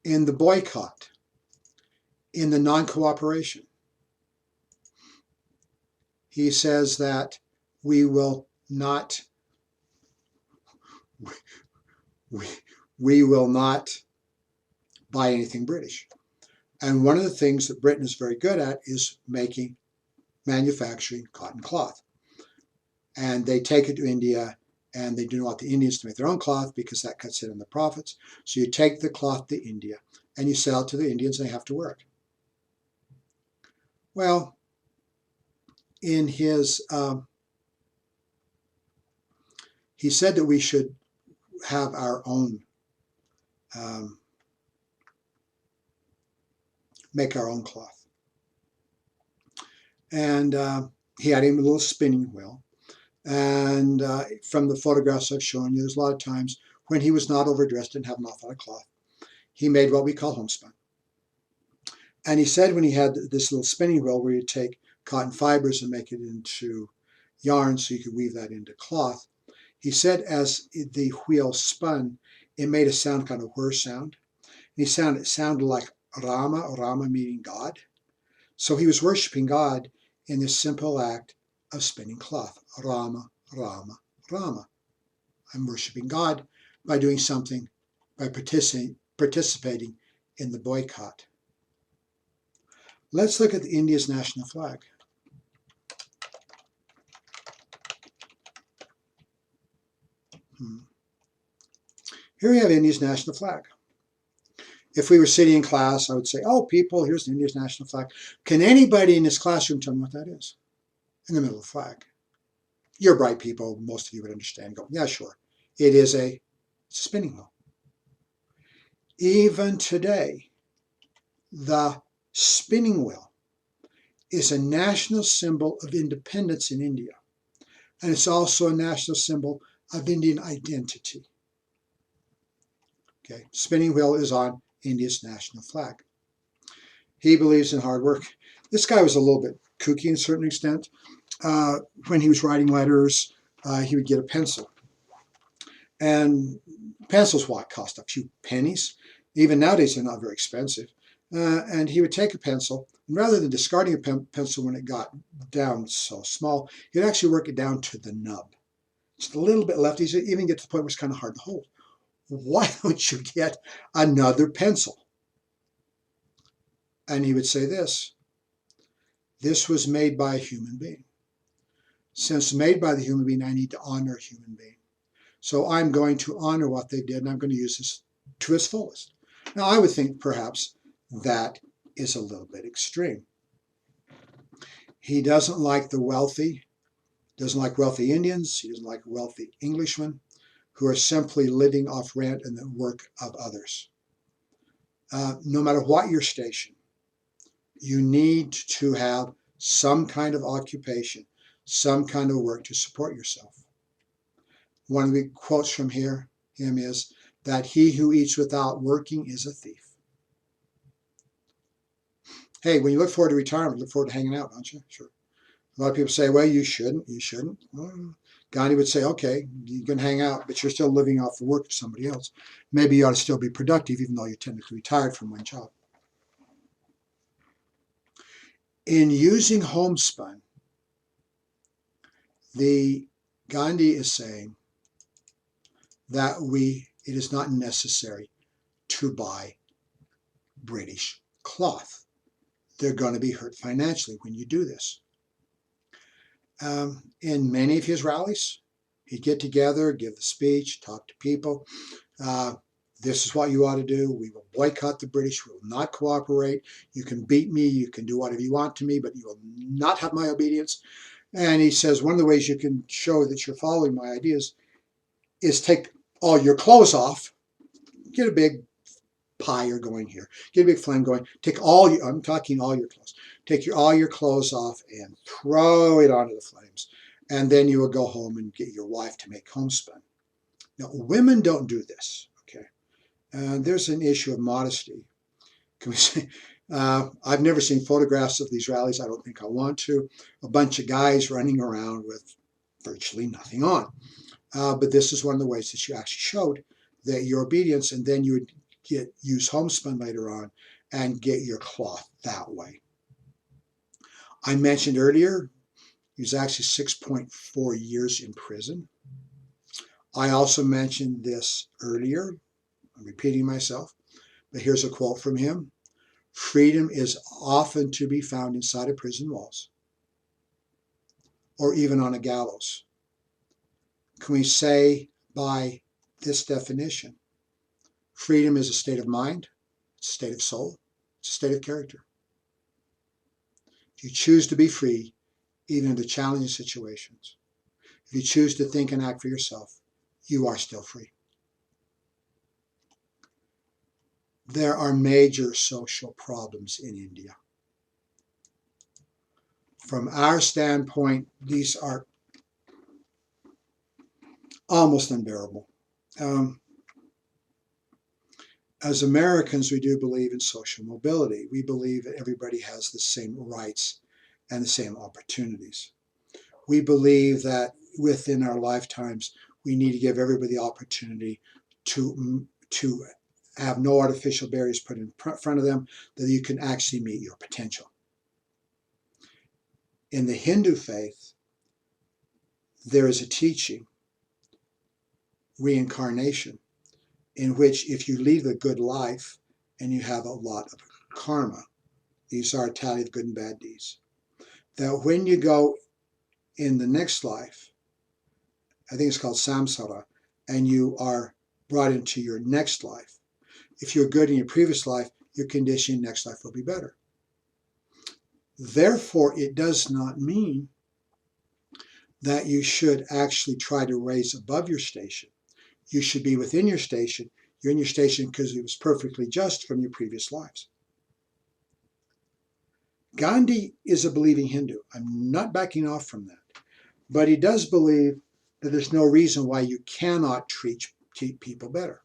In the boycott, in the non-cooperation, he says that we will not buy anything British. And one of the things that Britain is very good at is manufacturing cotton cloth. And they take it to India and they do want the Indians to make their own cloth because that cuts in on the profits. So you take the cloth to India and you sell it to the Indians and they have to wear it. Well, in his, he said that we should have our own, make our own cloth. And he had him a little spinning wheel. And from the photographs I've shown you, there's a lot of times when he was not overdressed and have an awful lot of cloth, he made what we call homespun. And he said when he had this little spinning wheel where you take cotton fibers and make it into yarn so you could weave that into cloth, he said as the wheel spun, it made a sound, kind of whir sound. And it sounded like Rama meaning God. So he was worshiping God in this simple act of spinning cloth. Rama, Rama, Rama. I'm worshiping God by doing something, by participating in the boycott. Let's look at India's national flag. Here we have India's national flag. If we were sitting in class, I would say, oh, people, here's India's national flag. Can anybody in this classroom tell me what that is? In the middle of the flag. You're bright people, most of you would understand. Go, yeah, sure. It is a spinning wheel. Even today, the spinning wheel is a national symbol of independence in India. And it's also a national symbol of Indian identity. Okay, spinning wheel is on India's national flag. He believes in hard work. This guy was a little bit kooky in a certain extent. When he was writing letters, he would get a pencil. And pencils, cost a few pennies. Even nowadays, they're not very expensive. And he would take a pencil, and rather than discarding a pencil when it got down so small, he'd actually work it down to the nub. Just a little bit left. He'd even get to the point where it's kind of hard to hold. Why don't you get another pencil? And he would say this was made by a human being. Since made by the human being, I need to honor a human being. So I'm going to honor what they did, and I'm going to use this to its fullest. Now, I would think perhaps that is a little bit extreme. He doesn't like the wealthy, doesn't like wealthy Indians, he doesn't like wealthy Englishmen who are simply living off rent and the work of others. No matter what your station, you need to have some kind of occupation, some kind of work to support yourself. One of the quotes from him is that he who eats without working is a thief. Hey, when you look forward to retirement, look forward to hanging out, don't you? Sure. A lot of people say, well, you shouldn't. Well, Gandhi would say, okay, you can hang out, but you're still living off the work of somebody else. Maybe you ought to still be productive, even though you're technically retired from one job. In using homespun, the Gandhi is saying that it is not necessary to buy British cloth. They're going to be hurt financially when you do this. In many of his rallies, he'd get together, give the speech, talk to people. This is what you ought to do. We will boycott the British. We will not cooperate. You can beat me. You can do whatever you want to me, but you will not have my obedience. And he says one of the ways you can show that you're following my ideas is take all your clothes off, get a big pyre going here, get a big flame going, I'm talking all your clothes, take all your clothes off and throw it onto the flames. And then you will go home and get your wife to make homespun. Now, women don't do this, okay? There's an issue of modesty. Can we say, I've never seen photographs of these rallies. I don't think I want to. A bunch of guys running around with virtually nothing on. But this is one of the ways that you actually showed that your obedience, and then you would use homespun later on and get your cloth that way. I mentioned earlier, he was actually 6.4 years in prison. I also mentioned this earlier. I'm repeating myself, but here's a quote from him. Freedom is often to be found inside of prison walls or even on a gallows. Can we say by this definition, freedom is a state of mind, it's a state of soul, it's a state of character. If you choose to be free, even in the challenging situations, if you choose to think and act for yourself, you are still free. There are major social problems in India. From our standpoint, these are almost unbearable. As Americans, we do believe in social mobility. We believe that everybody has the same rights and the same opportunities. We believe that within our lifetimes, we need to give everybody the opportunity to have no artificial barriers put in front of them, that you can actually meet your potential. In the Hindu faith, there is a teaching, reincarnation, in which if you lead a good life and you have a lot of karma, these are a tally of good and bad deeds, that when you go in the next life, I think it's called samsara, and you are brought into your next life, if you're good in your previous life, your condition in next life will be better. Therefore, it does not mean that you should actually try to raise above your station. You should be within your station. You're in your station because it was perfectly just from your previous lives. Gandhi is a believing Hindu. I'm not backing off from that. But he does believe that there's no reason why you cannot treat people better.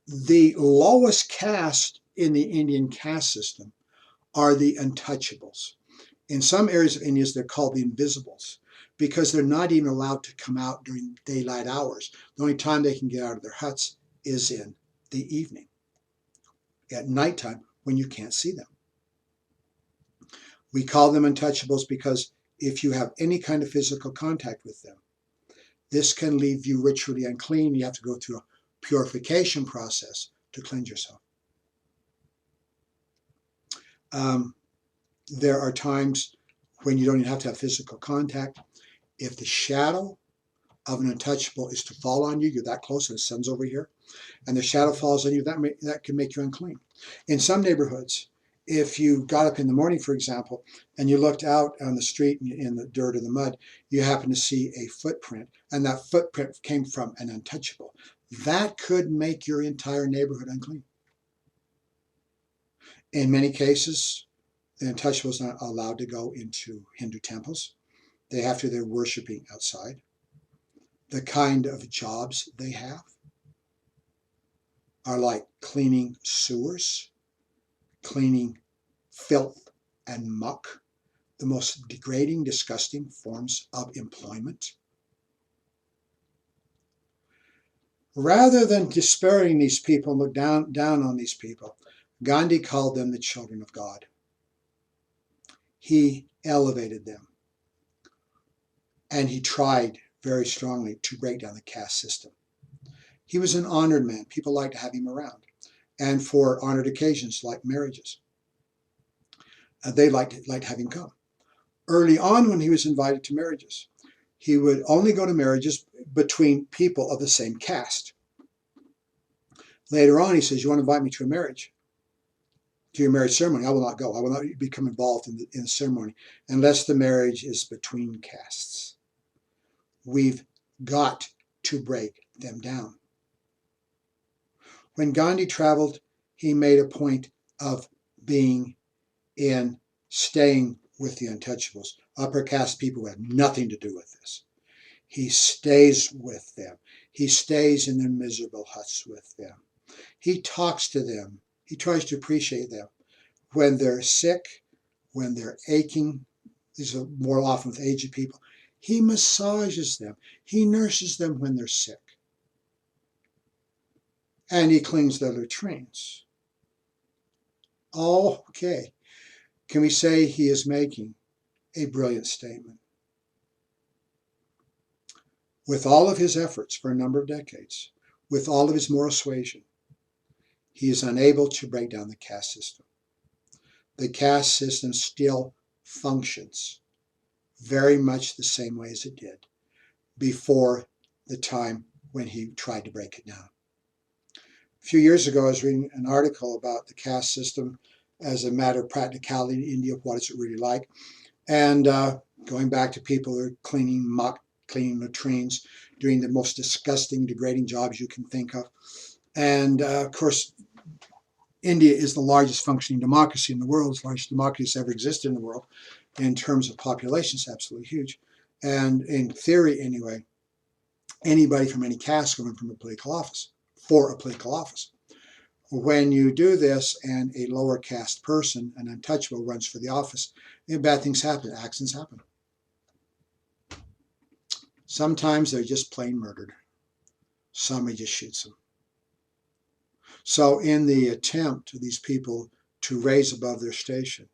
The lowest caste in the Indian caste system are the untouchables. In some areas of India, they're called the invisibles because they're not even allowed to come out during daylight hours. The only time they can get out of their huts is in the evening, at nighttime, when you can't see them. We call them untouchables because if you have any kind of physical contact with them, this can leave you ritually unclean. You have to go through a purification process to cleanse yourself. There are times when you don't even have to have physical contact. If the shadow of an untouchable is to fall on you, you're that close and the sun's over here, and the shadow falls on you, that can make you unclean. In some neighborhoods, If you got up in the morning, for example, and you looked out on the street in the dirt or the mud, you happen to see a footprint, and that footprint came from an untouchable. That could make your entire neighborhood unclean. In many cases, the untouchables aren't allowed to go into Hindu temples. They're worshiping outside. The kind of jobs they have are like cleaning sewers, cleaning filth and muck, the most degrading, disgusting forms of employment. Rather than despairing these people and look down on these people, Gandhi called them the children of God. He elevated them, and he tried very strongly to break down the caste system. He was an honored man. People liked to have him around, and for honored occasions like marriages, they liked to have him come. Early on, when he was invited to marriages, he would only go to marriages between people of the same caste. Later on, he says, "You want to invite me to a marriage, to your marriage ceremony? I will not go. I will not become involved in the ceremony unless the marriage is between castes." We've got to break them down. When Gandhi traveled, he made a point of staying with the untouchables, upper caste people who had nothing to do with this. He stays with them. He stays in their miserable huts with them. He talks to them. He tries to appreciate them. When they're sick, when they're aching, these are more often with aged people, he massages them. He nurses them when they're sick. And he cleans their latrines. Oh, okay. Can we say he is making a brilliant statement? With all of his efforts for a number of decades, with all of his moral suasion, he is unable to break down the caste system. The caste system still functions very much the same way as it did before the time when he tried to break it down. A few years ago, I was reading an article about the caste system as a matter of practicality in India. What is it really like? And going back to people who are cleaning muck, cleaning latrines, doing the most disgusting, degrading jobs you can think of. And of course, India is the largest functioning democracy in the world, the largest democracy that's ever existed in the world. In terms of population, it's absolutely huge. And in theory, anyway, anybody from any caste can run from a political office, for a political office. When you do this and a lower caste person, an untouchable, runs for the office, bad things happen, accidents happen. Sometimes they're just plain murdered. Somebody just shoots them. So in the attempt of these people to raise above their station,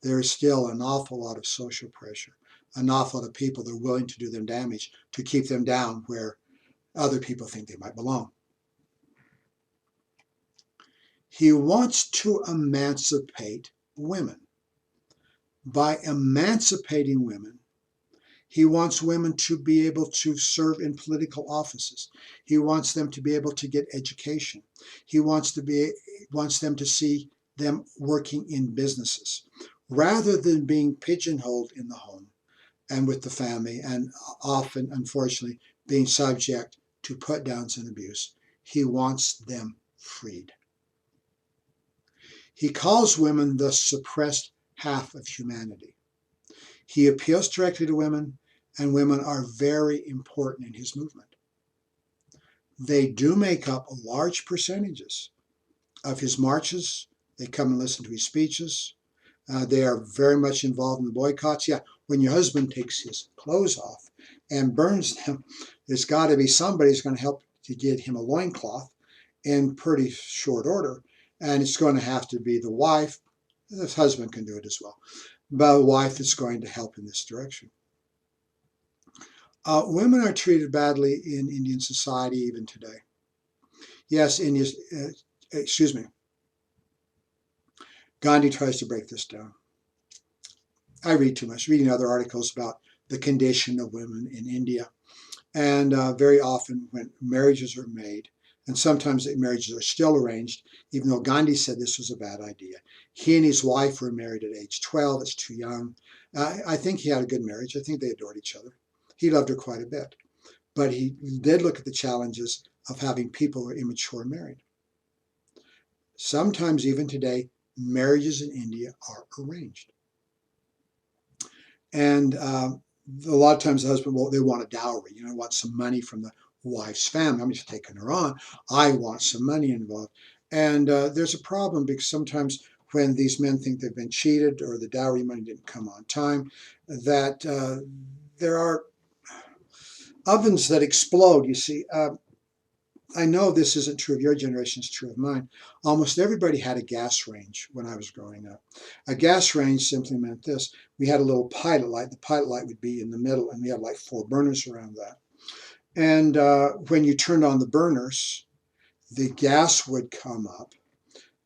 there is still an awful lot of social pressure, an awful lot of people that are willing to do them damage to keep them down where other people think they might belong. He wants to emancipate women. By emancipating women, he wants women to be able to serve in political offices. He wants them to be able to get education. He wants them to see them working in businesses rather than being pigeonholed in the home and with the family, and often, unfortunately, being subject to put downs and abuse. He wants them freed. He calls women the suppressed half of humanity. He appeals directly to women, and women are very important in his movement. They do make up large percentages of his marches. They come and listen to his speeches. They are very much involved in the boycotts. Yeah, when your husband takes his clothes off and burns them, there's got to be somebody who's going to help to get him a loincloth in pretty short order. And it's going to have to be the wife. The husband can do it as well, but a wife is going to help in this direction. Women are treated badly in Indian society even today. Yes, Gandhi tries to break this down. I read too much, reading other articles about the condition of women in India. And very often when marriages are made, And sometimes the marriages are still arranged, even though Gandhi said this was a bad idea. He and his wife were married at age 12. It's too young. I think he had a good marriage. I think they adored each other. He loved her quite a bit. But he did look at the challenges of having people who are immature married. Sometimes, even today, marriages in India are arranged. And a lot of times the husband, they want a dowry, want some money from the wife's family. I'm just taking her on. I want some money involved. And there's a problem because sometimes when these men think they've been cheated or the dowry money didn't come on time, that there are ovens that explode. You see, I know this isn't true of your generation, it's true of mine. Almost everybody had a gas range when I was growing up. A gas range simply meant this. We had a little pilot light. The pilot light would be in the middle, and we had like 4 burners around that. And when you turned on the burners, the gas would come up,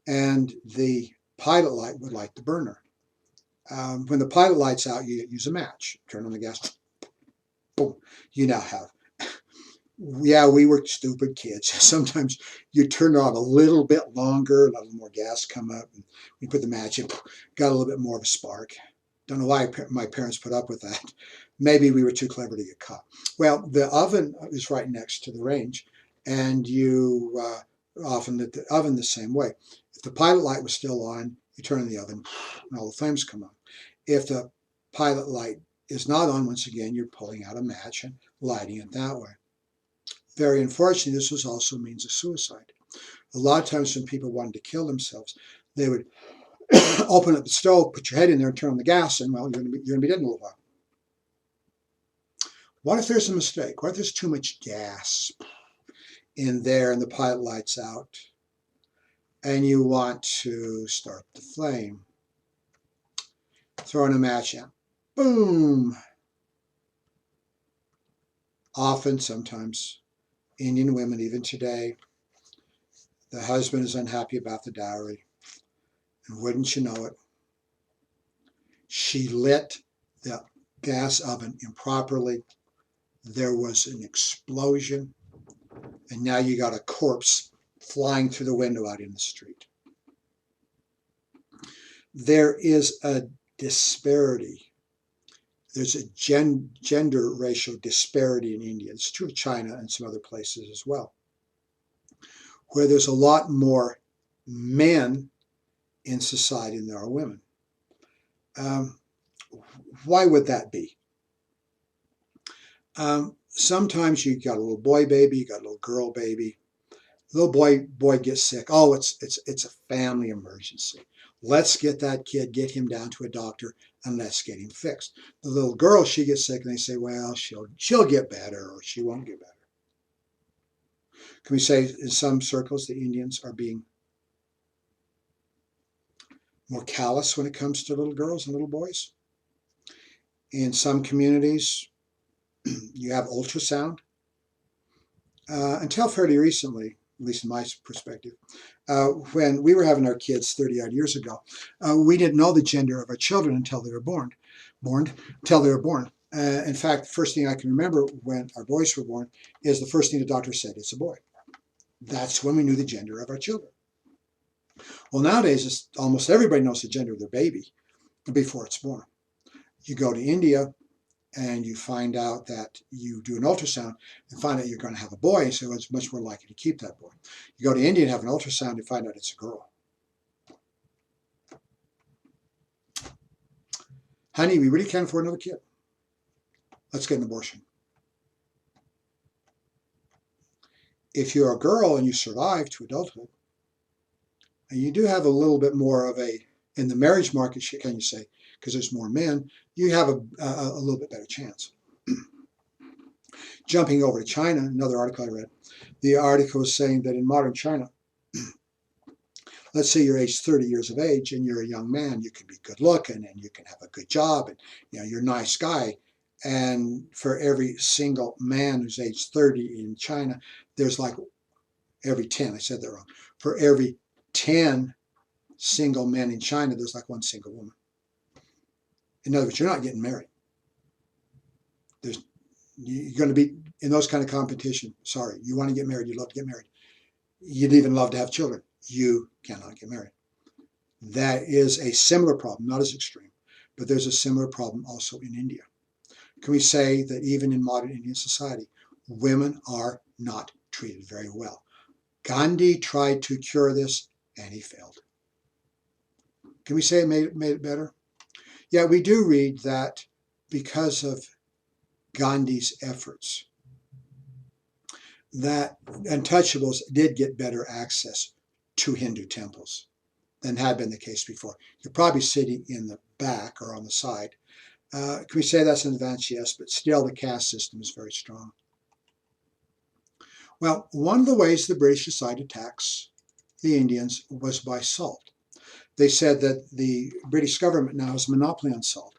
and the pilot light would light the burner. When the pilot light's out, you use a match. Turn on the gas, boom. You now have yeah, we were stupid kids. Sometimes you turn it on a little bit longer, a little more gas come up, and we put the match in, got a little bit more of a spark. Don't know why my parents put up with that. Maybe we were too clever to get caught. Well, the oven is right next to the range, and you often lit the oven the same way. If the pilot light was still on, you turn on the oven, and all the flames come on. If the pilot light is not on, once again, you're pulling out a match and lighting it that way. Very unfortunately, this was also a means of suicide. A lot of times when people wanted to kill themselves, they would open up the stove, put your head in there, and turn on the gas, and well, you're going to be dead in a little while. What if there's a mistake? What if there's too much gas in there and the pilot light's out, and you want to start the flame? Throwing a match in. Boom! Often, sometimes, Indian women, even today, the husband is unhappy about the dowry. And wouldn't you know it, she lit the gas oven improperly. There was an explosion, and now you got a corpse flying through the window out in the street. There is a disparity. There's a gender racial disparity in India. It's true of China and some other places as well, where there's a lot more men in society than there are women. Why would that be? Sometimes you got a little boy baby, you got a little girl baby. Little boy gets sick. Oh, it's a family emergency. Let's get that kid, get him down to a doctor, and let's get him fixed. The little girl, she gets sick, and they say, well, she'll get better, or she won't get better. Can we say in some circles the Indians are being more callous when it comes to little girls and little boys? In some communities, you have ultrasound. Until fairly recently, at least in my perspective, when we were having our kids 30-odd years ago, we didn't know the gender of our children until they were born. In fact, the first thing I can remember when our boys were born is the first thing the doctor said, it's a boy. That's when we knew the gender of our children. Well, nowadays, almost everybody knows the gender of their baby before it's born. You go to India, and you find out that you do an ultrasound and find out you're going to have a boy, so it's much more likely to keep that boy. You go to India and have an ultrasound and find out it's a girl. Honey, we really can't afford another kid. Let's get an abortion. If you're a girl and you survive to adulthood, and you do have a little bit more of a, in the marriage market, can you say, because there's more men, you have a little bit better chance. Jumping over to China, another article I read, the article was saying that in modern China, let's say you're age 30 years of age and you're a young man, you can be good looking and you can have a good job and you're a nice guy. And for every single man who's age 30 in China, there's like every 10, I said that wrong, for every 10 single men in China, there's like one single woman. In other words, you're not getting married. You're going to be in those kind of competition. Sorry, you want to get married, you love to get married. You'd even love to have children. You cannot get married. That is a similar problem, not as extreme, but there's a similar problem also in India. Can we say that even in modern Indian society, women are not treated very well? Gandhi tried to cure this and he failed. Can we say it made it better? Yeah, we do read that because of Gandhi's efforts, that untouchables did get better access to Hindu temples than had been the case before. You're probably sitting in the back or on the side. Can we say that's an advance? Yes, but still the caste system is very strong. Well, one of the ways the British decided to tax the Indians was by salt. They said that the British government now has a monopoly on salt.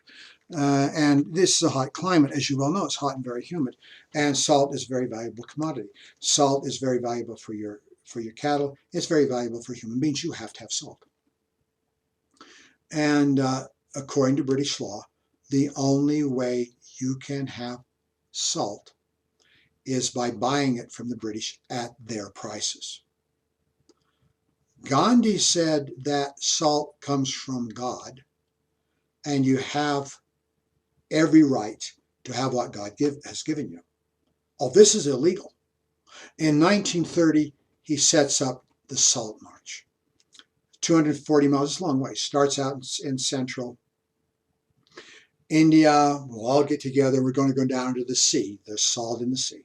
And this is a hot climate, as you well know. It's hot and very humid, and salt is a very valuable commodity. Salt is very valuable for your cattle. It's very valuable for human beings. You have to have salt. And according to British law, the only way you can have salt is by buying it from the British at their prices. Gandhi said that salt comes from God, and you have every right to have what God has given you. Oh, this is illegal. In 1930, he sets up the Salt March. 240 miles, it's a long way. Starts out in central India. We'll all get together. We're going to go down to the sea. There's salt in the sea.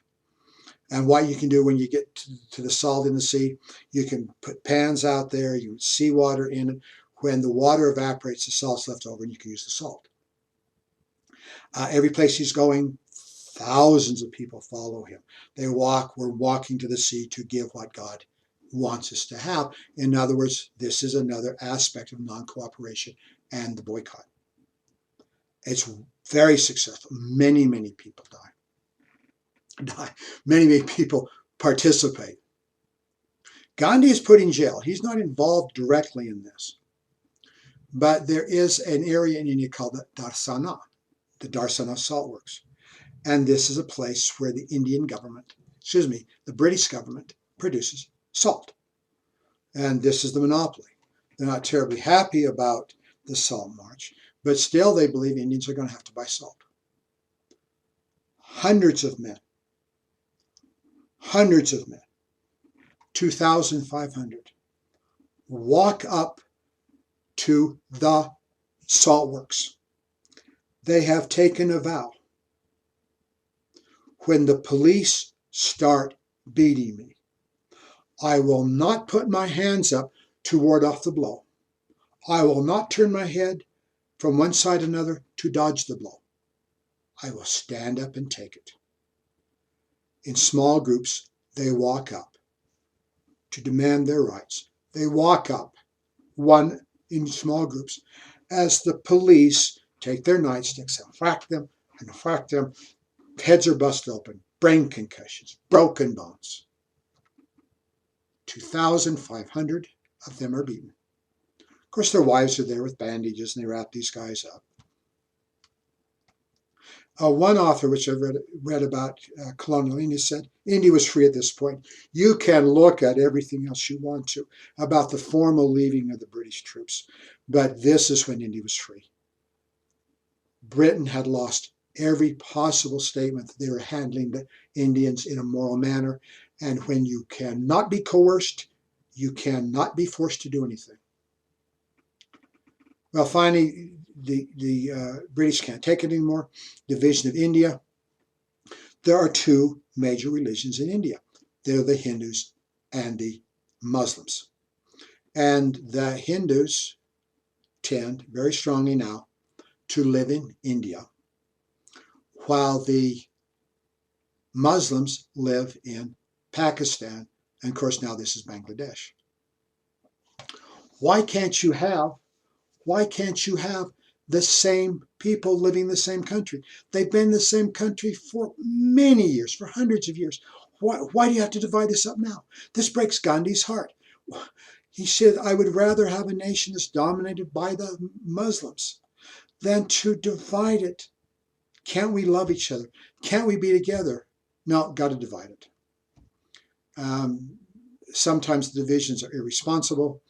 And what you can do when you get to the salt in the sea, you can put pans out there, you can seawater in it. When the water evaporates, the salt's left over and you can use the salt. Every place he's going, thousands of people follow him. We're walking to the sea to give what God wants us to have. In other words, this is another aspect of non-cooperation and the boycott. It's very successful. Many, many people die. Many, many people participate. Gandhi is put in jail. He's not involved directly in this. But there is an area in India called the Darsana, the Darsana Salt Works. And this is a place where the the British government produces salt. And this is the monopoly. They're not terribly happy about the Salt March, but still they believe Indians are going to have to buy salt. Hundreds of men, 2,500, walk up to the salt works. They have taken a vow. When the police start beating me, I will not put my hands up to ward off the blow. I will not turn my head from one side to another to dodge the blow. I will stand up and take it. In small groups, they walk up to demand their rights. They walk up, one in small groups, as the police take their nightsticks and whack them, heads are busted open, brain concussions, broken bones. 2,500 of them are beaten. Of course, their wives are there with bandages and they wrap these guys up. One author, which I've read about colonial India, said India was free at this point. You can look at everything else you want to about the formal leaving of the British troops, but this is when India was free. Britain had lost every possible statement that they were handling the Indians in a moral manner, and when you cannot be coerced, you cannot be forced to do anything. Well, finally, the British can't take it anymore. Division of India. There are two major religions in India. They're the Hindus and the Muslims. And the Hindus tend very strongly now to live in India, while the Muslims live in Pakistan. And of course, now this is Bangladesh. Why can't you have the same people living in the same country? They've been in the same country for many years, for hundreds of years. Why do you have to divide this up now? This breaks Gandhi's heart. He said, I would rather have a nation that's dominated by the Muslims than to divide it. Can't we love each other? Can't we be together? No, got to divide it. sometimes the divisions are irresponsible.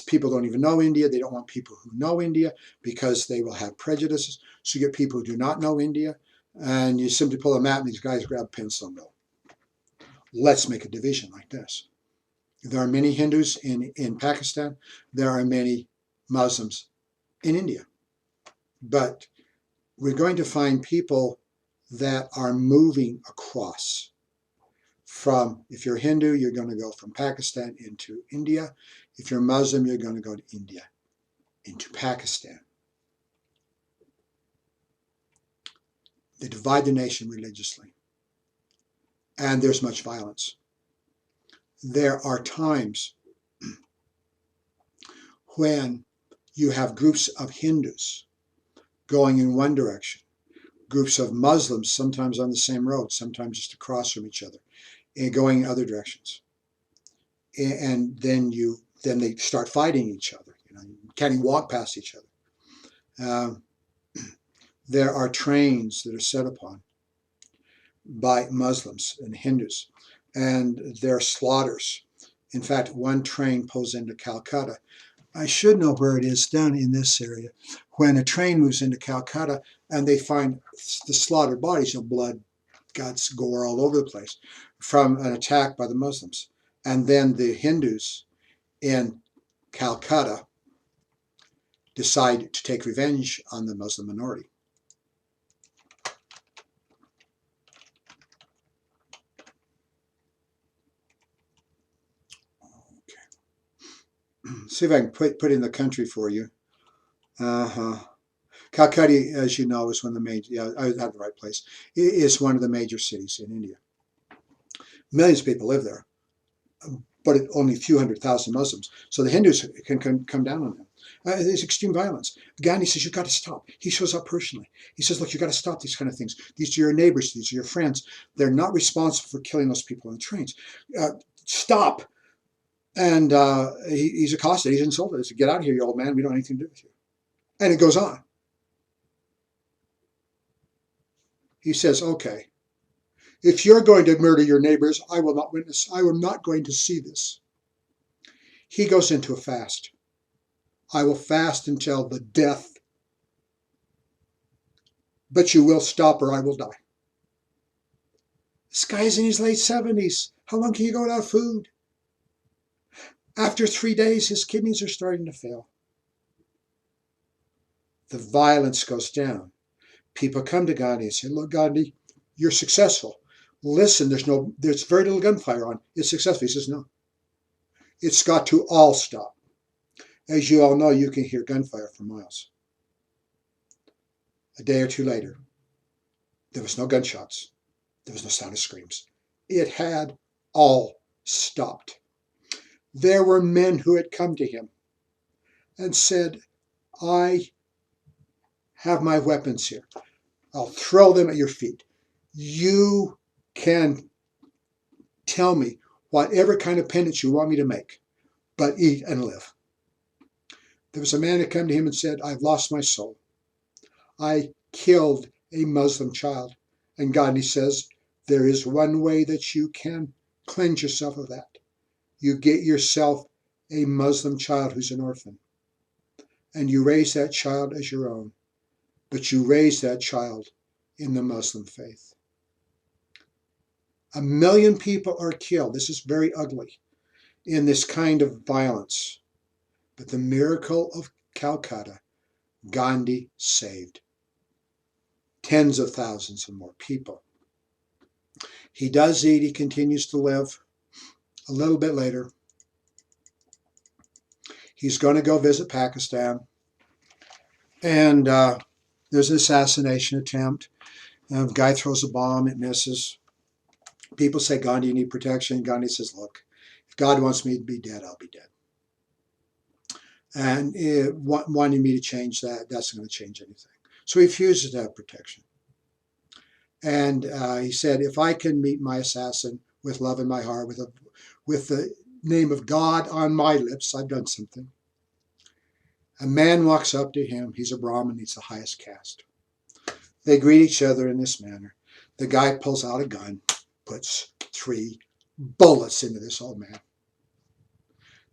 People don't even know India. They don't want people who know India because they will have prejudices. So you get people who do not know India, and you simply pull a map and these guys grab a pencil and go, let's make a division like this. There are many Hindus in Pakistan. There are many Muslims in India. But we're going to find people that are moving across from, if you're Hindu, you're going to go from Pakistan into India. If you're Muslim, you're going to go to India into Pakistan. They divide the nation religiously. And there's much violence. There are times when you have groups of Hindus going in one direction, groups of Muslims, sometimes on the same road, sometimes just across from each other, and going in other directions. And then they start fighting each other. You can't even walk past each other. There are trains that are set upon by Muslims and Hindus, and there are slaughters. In fact, one train pulls into Calcutta. I should know where it is, down in this area. When a train moves into Calcutta and they find the slaughtered bodies, blood, guts, gore all over the place from an attack by the Muslims. And then the Hindus in Calcutta decide to take revenge on the Muslim minority. See if I can put in the country for you. Calcutta, as you know, is one of the major, yeah, I have the right place. It is one of the major cities in India. Millions of people live there, but only a few 100,000 Muslims. So the Hindus can come down on them. There's extreme violence. Gandhi says, you've got to stop. He shows up personally. He says, look, you've got to stop these kind of things. These are your neighbors. These are your friends. They're not responsible for killing those people on the trains. Stop. And he's accosted. He's insulted. He said, get out of here, you old man. We don't have anything to do with you. And it goes on. He says, okay, if you're going to murder your neighbors, I will not witness. I am not going to see this. He goes into a fast. I will fast until the death, but you will stop or I will die. This guy is in his late 70s. How long can you go without food? After 3 days, his kidneys are starting to fail. The violence goes down. People come to Gandhi and say, look, Gandhi, you're successful. Listen, there's very little gunfire on. It's successful. He says, no. It's got to all stop. As you all know, you can hear gunfire for miles. A day or two later, there was no gunshots. There was no sound of screams. It had all stopped. There were men who had come to him and said, I have my weapons here. I'll throw them at your feet. You can tell me whatever kind of penance you want me to make, but eat and live. There was a man who came to him and said, I've lost my soul. I killed a Muslim child. And Gandhi says, there is one way that you can cleanse yourself of that. You get yourself a Muslim child who's an orphan, and you raise that child as your own, but you raise that child in the Muslim faith. 1 million people are killed. This is very ugly in this kind of violence. But the miracle of Calcutta, Gandhi saved tens of thousands and more people. He does eat. He continues to live. A little bit later, he's going to go visit Pakistan. And there's an assassination attempt. The guy throws a bomb. It misses. People say, Gandhi, you need protection. Gandhi says, look, if God wants me to be dead, I'll be dead. And wanting me to change that, that's not going to change anything. So he refuses to have protection. And he said, if I can meet my assassin with love in my heart, with the name of God on my lips, I've done something. A man walks up to him. He's a Brahmin. He's the highest caste. They greet each other in this manner. The guy pulls out a gun, puts 3 bullets into this old man.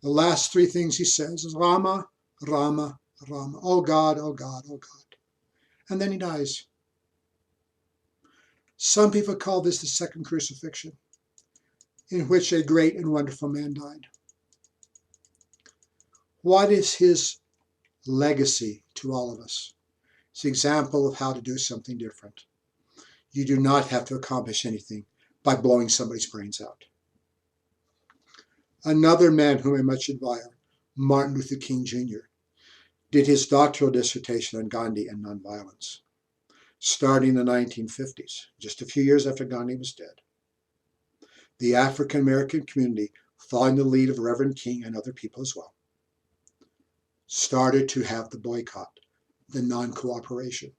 The last three things he says is Rama, Rama, Rama. Oh God, oh God, oh God. And then he dies. Some people call this the second crucifixion, in which a great and wonderful man died. What is his legacy to all of us? It's an example of how to do something different. You do not have to accomplish anything by blowing somebody's brains out. Another man whom I much admire, Martin Luther King Jr., did his doctoral dissertation on Gandhi and nonviolence, starting in the 1950s, just a few years after Gandhi was dead. The African American community, following the lead of Reverend King and other people as well, started to have the boycott, the non-cooperation,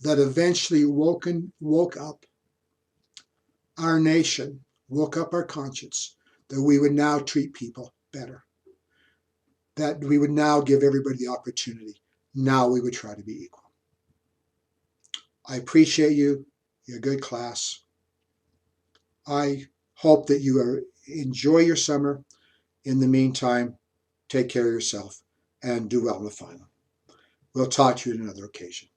that eventually woke up our nation, woke up our conscience, that we would now treat people better, that we would now give everybody the opportunity. Now we would try to be equal. I appreciate you. You're a good class. I hope that you enjoy your summer. In the meantime, take care of yourself and do well in the final. We'll talk to you at another occasion.